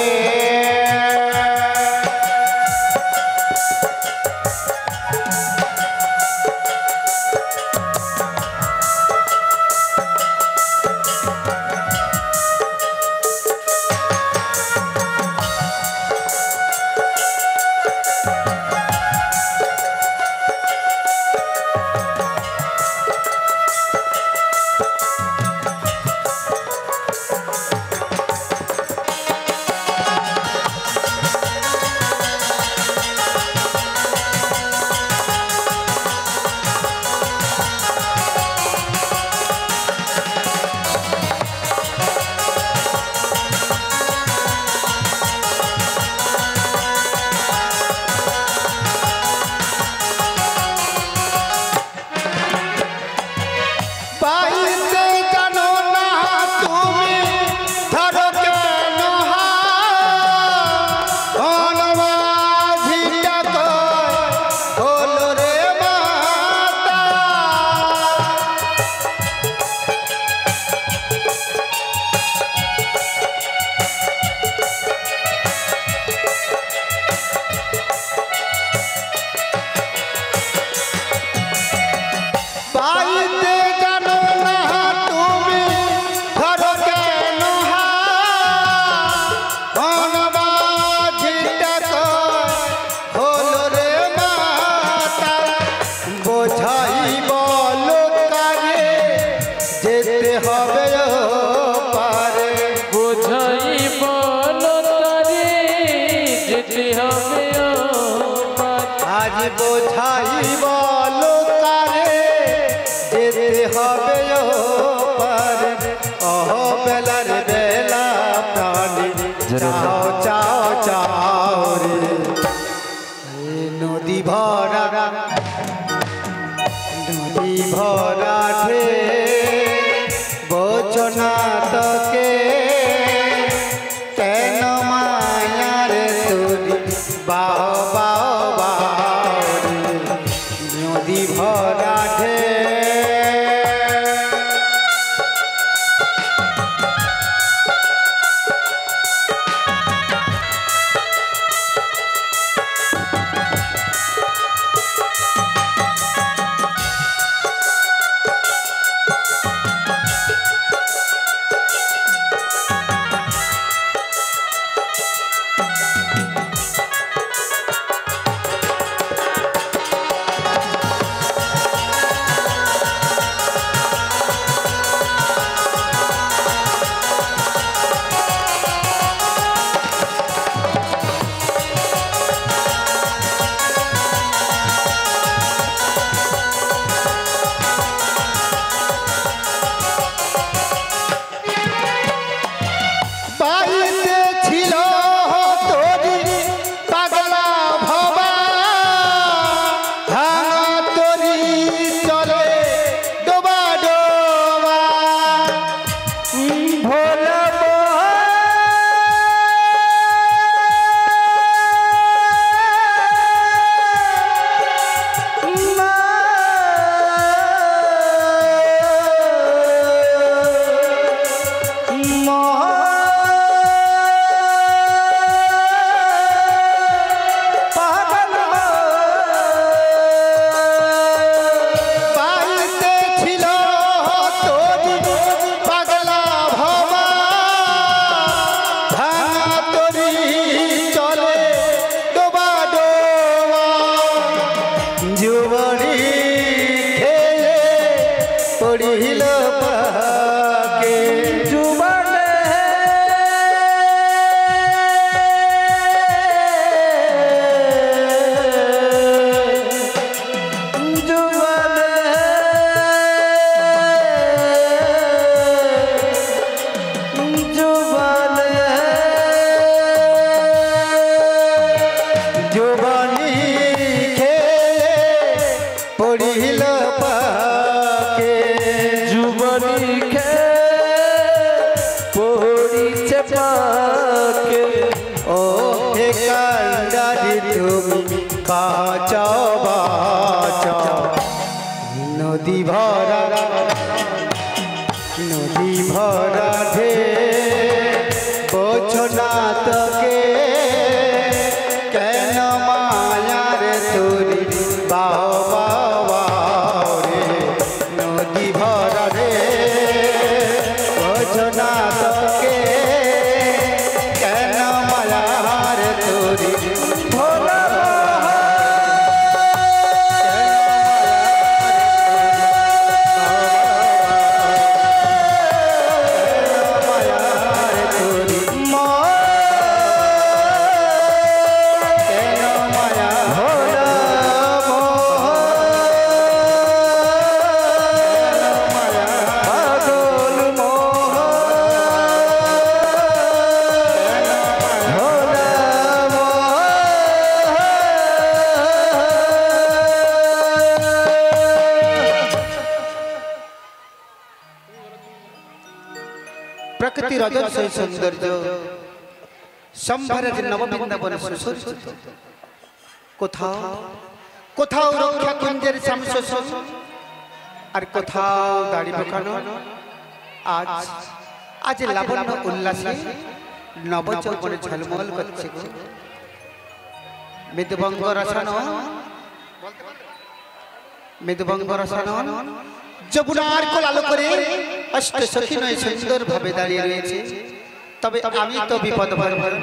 বোঝাই বলো কারে যেতে হবে পারে বেলার বেলা প্রাণী চাও চাও চাও রে নদী ভরা ঢে বোঝনা তোকে কেন মায়ার তুরি বাও বাও বাও রে নদী ভরা ঢে নদী ভরা ঢে বোঝনা তোকে কেন মায়ার তুরি বাও বাও বাও রে নদী ভরা ঢে বোঝনা তোকে কেন মায়ার তুরি ভোলা प्रकृति रजत से सौंदर्य সম্ভারের নববৃন্দাবন সুসজ্জিত কোথাও কোথাও রক্ষা কুঞ্জের শামশোষণ আর কোথাও দাড়ি বোকানো আজ আজ লাবণ্য উল্লাসে নবযৌবনে ঝলমল করছে গো মৃদুবঙ্গ রসায়ন যমুনার কোল আলো করে অষ্ট সখী নয় সুন্দর ভাবে দাঁড়িয়ে রয়েছে তবে আমি তো বিপদ ভর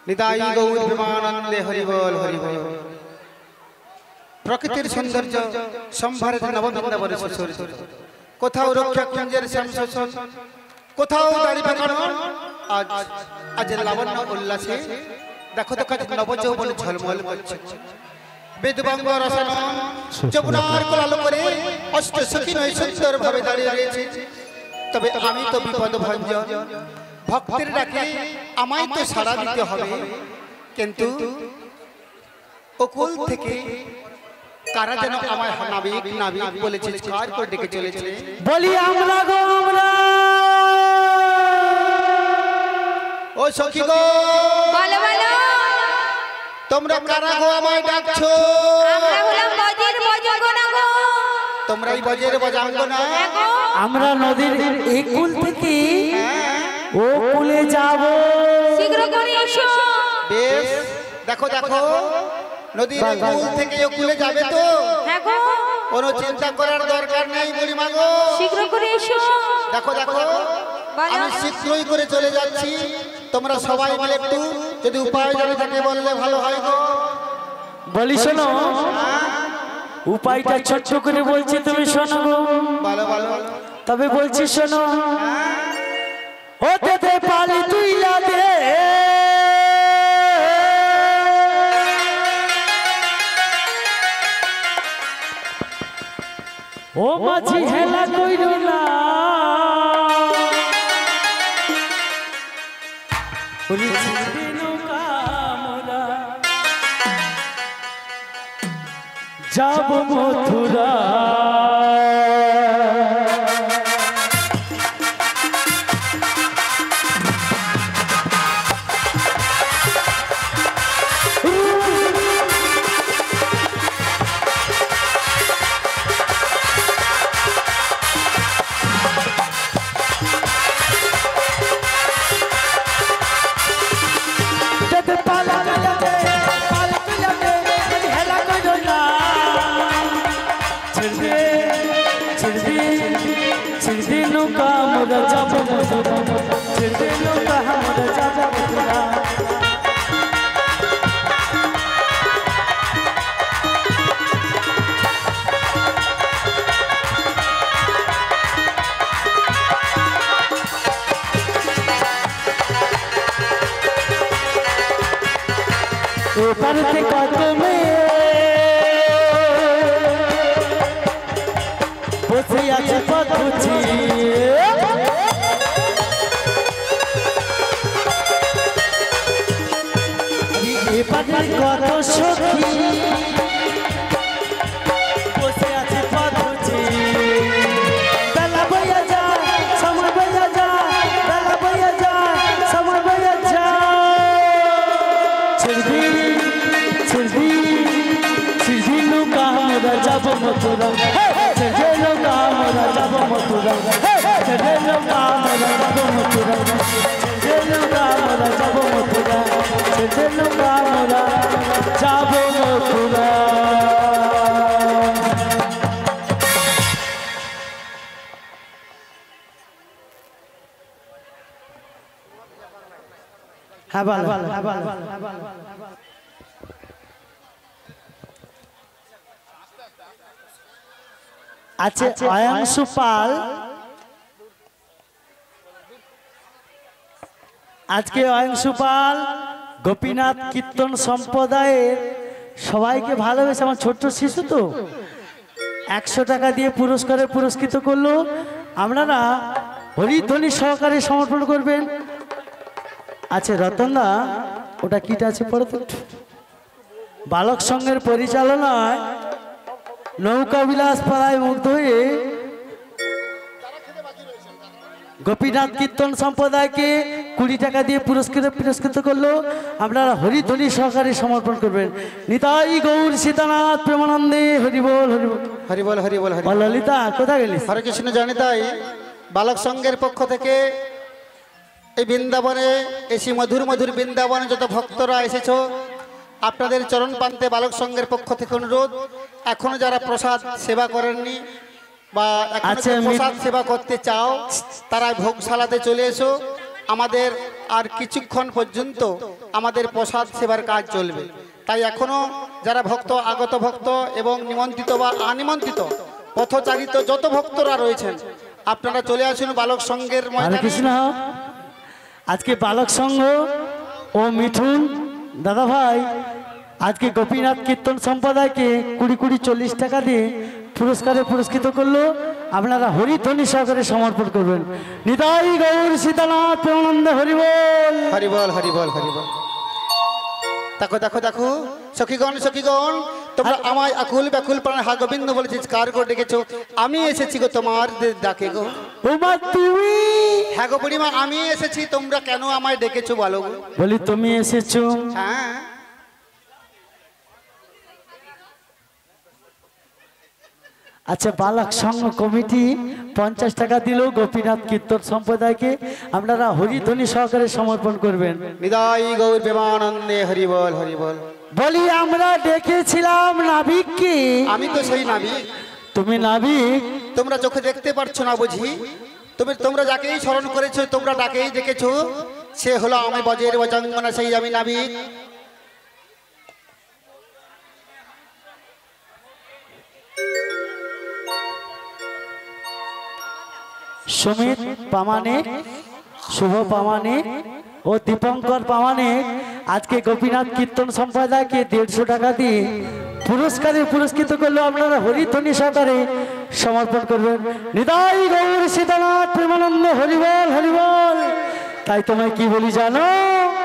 নিতাই গৌর প্রেমানন্দে হরিবল হরিবল। প্রকৃতির সৌন্দর্য সম্ভারে নববৃন্দাবনের সুসূর্য, কোথাও রক্ষা কুঞ্জের শ্যামশোষণ, কোথাও দাড়ি পাকানো আজ আজ লাবণ্য উল্লাসে। দেখো দেখো নবযৌবন ঝলমল করছে, বেদবঙ্গ রসায়ন যমুনার কোলালো করে অষ্ট সখী নয় সুন্দর ভাবে দাঁড়িয়ে রয়েছে। তবে আমি তো বিপদ ভঞ্জন, ভক্তের ডাকে আমায় তো সাড়া দিতে হবে। কিন্তু অকুল থেকে কারা যেন আমায় নাবিক নাবিক বলে চিৎকার করে ডেকে চলেছে। বলি আমরা গো আমরা, ও সখী গো বলো বলো, তোমরা কারা গো আমায় ডাকছো? আমরা হলাম বজের বজগনা গো। তোমরাই বজের বজাঙ্গনা। আমরা নদীর এই কুল থেকে ও কুলে যাব। শীঘ্র করে এসো। বেশ, দেখো দেখো নদীর কুল থেকে ও কুলে যাবে তো? হ্যাঁ গো, কোনো চিন্তা করার দরকার নেই বুড়িমা গো। শীঘ্র করে এসো। দেখো দেখো আমি শীঘ্রই করে চলে যাচ্ছি। তোমরা সবাই মিলে একটু যদি উপায় জানা থাকে বললে ভালো হয় গো। বলি শোনো, উপায়টা ছোট্ট করে বলছি, তুমি শোনো গো। ভালো ভালো তবে বলছি শোনো, হতে দে পালি তুই দে, ও মাঝি হেলা কইর না, বলিছি নৌকা মোরা যাব মথুরা। পারতে কত মেয়ে বসে আছে পথুছি, এপারে কত সখী বসে আছে পথুছি। বেলা বইয়া যা সময় বইয়া যা, বেলা বইয়া যা সময় বইয়া যা, ছিড়বি ছিড়বি ছিড়বি নৌকা আমরা যাব মথুরা, ছেড়ে নৌকা আমরা যাব মথুরা, ছেড়ে নৌকা আমরা যাব মথুরা, ছেড়ে নৌকা আমরা যাব মথুরা, ছেড়ে নৌকা আমরা যাব মথুরা। হ্যাঁ ভালো। আচ্ছা অয়ংশু পাল আজকে অয়ংশু পাল গোপীনাথ কীর্তন সম্প্রদায়ের সবাইকে ভালোবেসে, আমার ছোট্ট শিশু তো 100 টাকা দিয়ে পুরস্কারে পুরস্কৃত করলো। আপনারা হরিধ্বনি সহকারে সমর্পণ করবেন। আচ্ছা রতনদা, ওটা কিটা আছে পড়ো তো। বালক সংঘের পরিচালনায় নৌকা বিলাস পাড়ায় মুগ্ধ হয়ে গোপীনাথ কীর্তন সম্প্রদায়কে 20 টাকা দিয়ে পুরস্কৃত করলো। আপনারা হরিধ্বনি সহকারে সমর্পণ করবেন। নিতাই গৌর সীতানাথ প্রেমানন্দে হরিবল হরিবল হরিবল হরিবল হরিবল। ললিতা কোথায় গেলিস? হরে কৃষ্ণ জানি তাই বালক সংঘের পক্ষ থেকে এই বৃন্দাবনে এসে মধুর মধুর বৃন্দাবনে যত ভক্তরা এসেছো, আপনাদের চরণ প্রান্তে বালক সংঘের পক্ষ থেকে অনুরোধ, এখনো যারা প্রসাদ সেবা করেননি বা এখনো আচ্ছা, প্রসাদ সেবা করতে চাও, তারা ভোগশালাতে চলে এসো। আমাদের আর কিছুক্ষণ পর্যন্ত আমাদের প্রসাদ সেবার কাজ চলবে। তাই এখনো যারা ভক্ত, আগত ভক্ত এবং নিমন্ত্রিত বা অনিমন্ত্রিত পথচারিত যত ভক্তরা রয়েছেন, আপনারা চলে আসুন বালক সংঘের হরে ময়দানে। কৃষ্ণ। আজকে বালক সংঘ ও মিঠুন দাদা ভাই আজকে গোপীনাথ কীর্তন সম্প্রদায়কে 20-40 টাকা দিয়ে পুরস্কারে পুরস্কৃত করলো। আপনারা হরিধ্বনি সহকারে সমর্পণ করবেন। নিতাই গৌর সীতানাথ প্রেমানন্দে হরিবল। হরিবল হরিবল হরিবল। দেখো দেখো দেখো সখীগণ সখীগণ, তোমরা আমায় আকুল ব্যাকুল প্রাণ হা গোবিন্দ বলে চিৎকার করে ডেকেছো। আমি এসেছি গো তোমার ডাকে গো। ওমা তুমি? হ্যাঁ গো বুড়িমা, আমি এসেছি। তোমরা কেন আমায় ডেকেছো বলো গো? বলি তুমি এসেছো। হ্যাঁ, আচ্ছা, বালক সংঘ কমিটি 50 টাকা দিল গোপীনাথ কীর্তন সম্প্রদায়কে। আপনারা হরিধ্বনি সহকারে সমর্পণ করবেন। নিদাই গৌর প্রেমানন্দে হরিবল হরিবল। বলি আমরা ডেকেছিলাম নাবিককে। আমি তো সেই নাবিক। তুমি নাবিক? তোমরা চোখে দেখতে পারছো না বুঝি? তোমরা যাকেই স্মরণ করেছো, তোমরা ডাকেই ডেকেছো, সে হলো আমি বজের বজঙ্গনা, সেই আমি নাবিক। সুমিত প্রামাণিক, শুভ প্রামাণিক ও দীপঙ্কর প্রামাণিক আজকে গোপীনাথ কীর্তন সম্প্রদায়কে 150 টাকা দিয়ে পুরস্কারে পুরস্কৃত করলো। আপনারা হরিধ্বনি সহকারে সমর্পণ করবেন। নিতাই গৌর সীতানাথ প্রেমানন্দ হরিবল হরিবল। তাই তোমায় কি বলি জানো?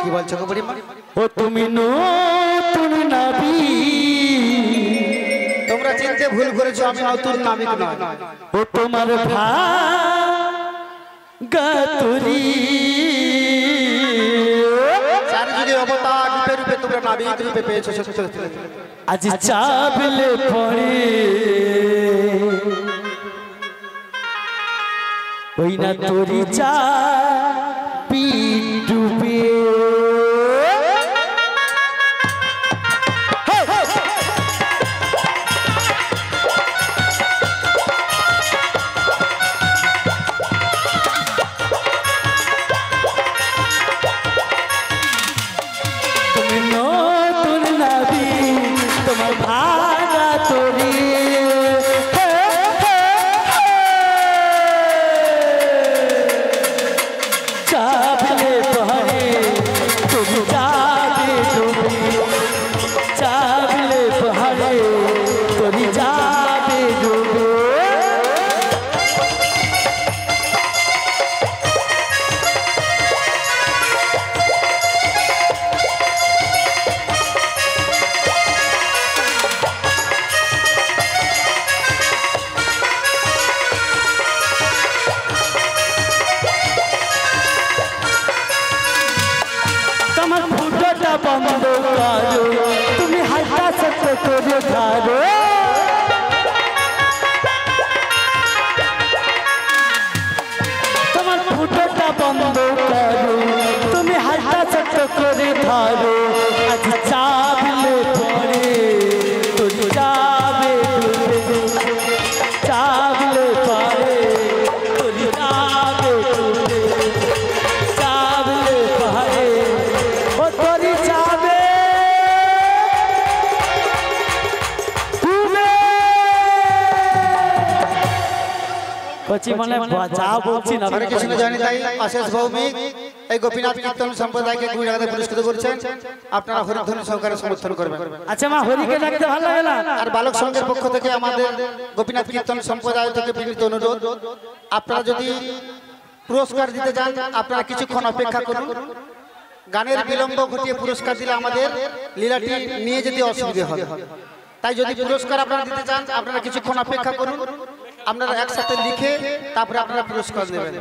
কি বলছো গো বুড়িমা? ও তুমি নতুন নাবিক। তোমরা চিনতে ভুল করেছো, আমি নতুন নাবিক নয়। ও তোমার ভাগতুরি চারিযুগে অবতার রূপে রূপে তোমরা নাবিক রূপে পেয়েছো। আজ চাবলে পড়ে ওই না তোরি চা পিঠ ডুবে। বন্ধ করো তুমি হালকা সত্য করে ধরো। তোমার ফুটোটা বন্ধ করো তুমি হালকা সত্য করে ধরো। আজ চাবলে পড়ে তুই যাবে ডুবে, চাবলে পড়ে তুই যাবে ডুবে, চাবলে পড়ে ও তোরি যাবে ডুবে। কচি মানে যা বলছি না হরে কৃষ্ণ জানি তাই অশেষ ভৌমিক এই গোপীনাথ কীর্তন সম্প্রদায়কে 20 টাকা দিয়ে পুরস্কৃত করছেন। আপনারা হরিধ্বনি সহকারে সমর্থন করবেন। আচ্ছা মা, হরিকে ডাকতে ভালো লাগে না? আর বালক সংঘের পক্ষ থেকে আমাদের গোপীনাথ কীর্তন সম্প্রদায় থেকে বিনীত অনুরোধ, আপনারা যদি পুরস্কার দিতে চান আপনারা কিছুক্ষণ অপেক্ষা করুন। গানের বিলম্ব ঘটিয়ে পুরস্কার দিলে আমাদের লীলাটি নিয়ে যেতে অসুবিধা হবে। তাই যদি পুরস্কার আপনারা দিতে চান আপনারা কিছুক্ষণ অপেক্ষা করুন। আপনারা একসাথে লিখে তারপরে আপনারা পুরস্কার দেবেন।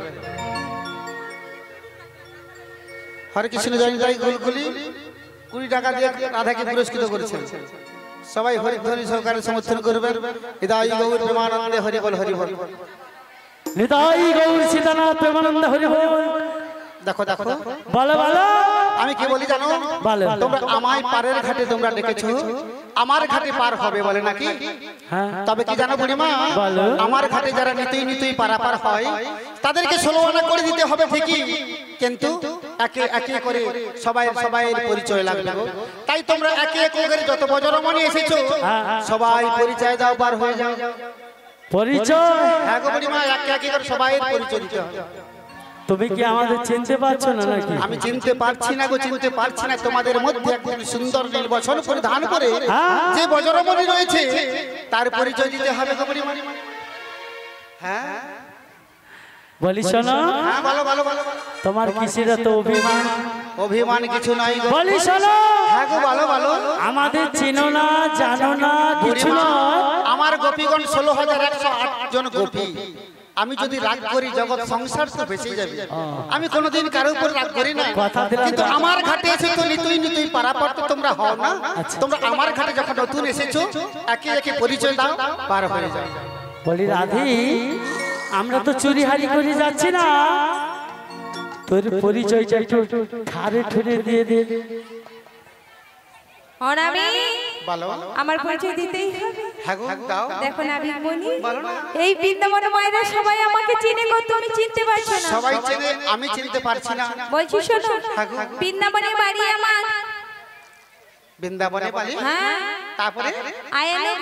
হরে কৃষ্ণ জয়নিতাই গুলগুলি 20 টাকা দিয়ে রাধাকে পুরস্কৃত করেছেন। সবাই হরিধ্বনি সহকারে সমর্থন করবেন। হৃদয় গৌর প্রেমানন্দে হরিবল হরিবল। নিতাই গৌর সীতানাথ প্রেমানন্দ হরিবল। দেখো দেখো বলো বলো। আমি কি বলি জানো? বলো। তোমরা আমায় পারের ঘাটে তোমরা ডেকেছো, আমার ঘাটে পার হবে বলে নাকি? হ্যাঁ। তবে কি জানো বুড়িমা, বলো। আমার ঘাটে যারা নিতুই নিতুই পারাপার হয় তাদেরকে 16 আনা করে দিতে হবে ঠিকই, কিন্তু একে একে করে সবাইয়ের পরিচয় লাগবে গো। তাই তোমরা একে একে করে যত বজরমণি এসেছো সবাই পরিচয় দাও, বার হয়ে যাও। পরিচয়? হ্যাঁ গো বুড়িমা, একে একে করে সবাইয়ের পরিচয় দিতে হবে। তুমি কি আমাদের চিনতে পারছো না নাকি? আমি চিনতে পারছি না গো, চিনতে পারছি না। তোমাদের মধ্যে একজন সুন্দর নির্বাচন পরিধান করে যে বজরমণি রয়েছে তার পরিচয় দিতে হবে গো বুড়িমা। হ্যাঁ বলি শোনো, হ্যাঁ বলো বলো বলো। তোমার কিসের তো অভিমান? অভিমান কিছু নাই গো। বলি শোনো, হ্যাঁ গো বলো বলো। আমাদের চিনো না, জানো না, কিছু নয়। আমার গোপীগণ 16,108 জন গোপী। আমি যদি রাগ করি জগৎ সংসার তো বেঁচে যাবে। আমি কোনোদিন কারো উপর রাগ করি না, কিন্তু আমার ঘাটে এসে তো নিতুই পারাপার তো তোমরা হও না। তোমরা আমার ঘাটে যখন নতুন এসেছো একে একে পরিচয় দাও, পার হয়ে যাও। বলি রাধি, আমরা তো চুরি হারি করে যাচ্ছি না, তোর পরিচয়টা একটু ধারে ঠুরে দিয়ে দে। অনামি, বলো। আমার পরিচয় দিতেই হবে। হ্যাঁ গো দাও। দেখো না বিমনি, এই বৃন্দাবন মায়েরা সবাই আমাকে চিনে গো, তুমি চিনতে পারছো না। সবাই চেনে, আমি চিনতে পারছি না। বলছি শোনো, বৃন্দাবনে বাড়ি আমার। বৃন্দাবনে বাড়ি? হ্যাঁ। তারপরে আয়ানের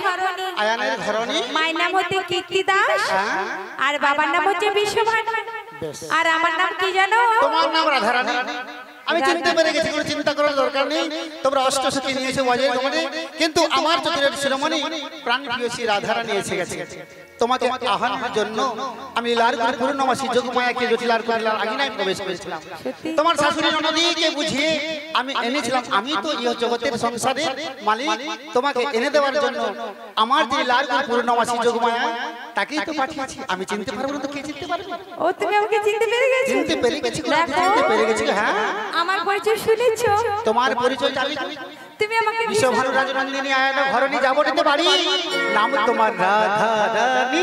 ঘরণী। মায়ের নাম হচ্ছে কীর্তি দাস, আর বাবার নাম হচ্ছে বিশ্বভানু, আর আমার নাম কি জানো? তোমার নাম রাধারানী। আমি চিনতে পেরে গেছি, কোনো চিন্তা করার দরকার নেই। তোমরা অষ্টসখী নিয়েছো বাজের তোমাদের, কিন্তু আমার চতুরের শিরোমণি প্রাণ প্রিয়সী রাধারানী এসে গেছে। তোমাকে আহ্বানের জন্য আমি লীলার পূর্ণমাসী যোগমায়াকে জটিলার করিলার আগিনায় প্রবেশ করেছিলাম। তোমার শাশুড়ি ননদীকে বুঝিয়ে আমি এনেছিলাম। আমি তো ইহ জগতের সংসারের মালিক, তোমাকে এনে দেওয়ার জন্য আমার যে লীলার পূর্ণমাসী যোগমায়া তাকেই তো পাঠিয়েছি। আমি চিনতে পারবো না তো কে চিনতে পারবে? ও তুমি আমাকে চিনতে পেরে গেছো? চিনতে পেরে গেছি, দেখো, চিনতে পেরে গেছি। হ্যাঁ, আমার পরিচয় শুনেছো? তোমার পরিচয় জানি। তুমি আমাকে বিশ্বভানু রাজনন্দিনী আয়ান ঘরণী যাবতীয় বাড়ি, নাম তোমার রাধারানী।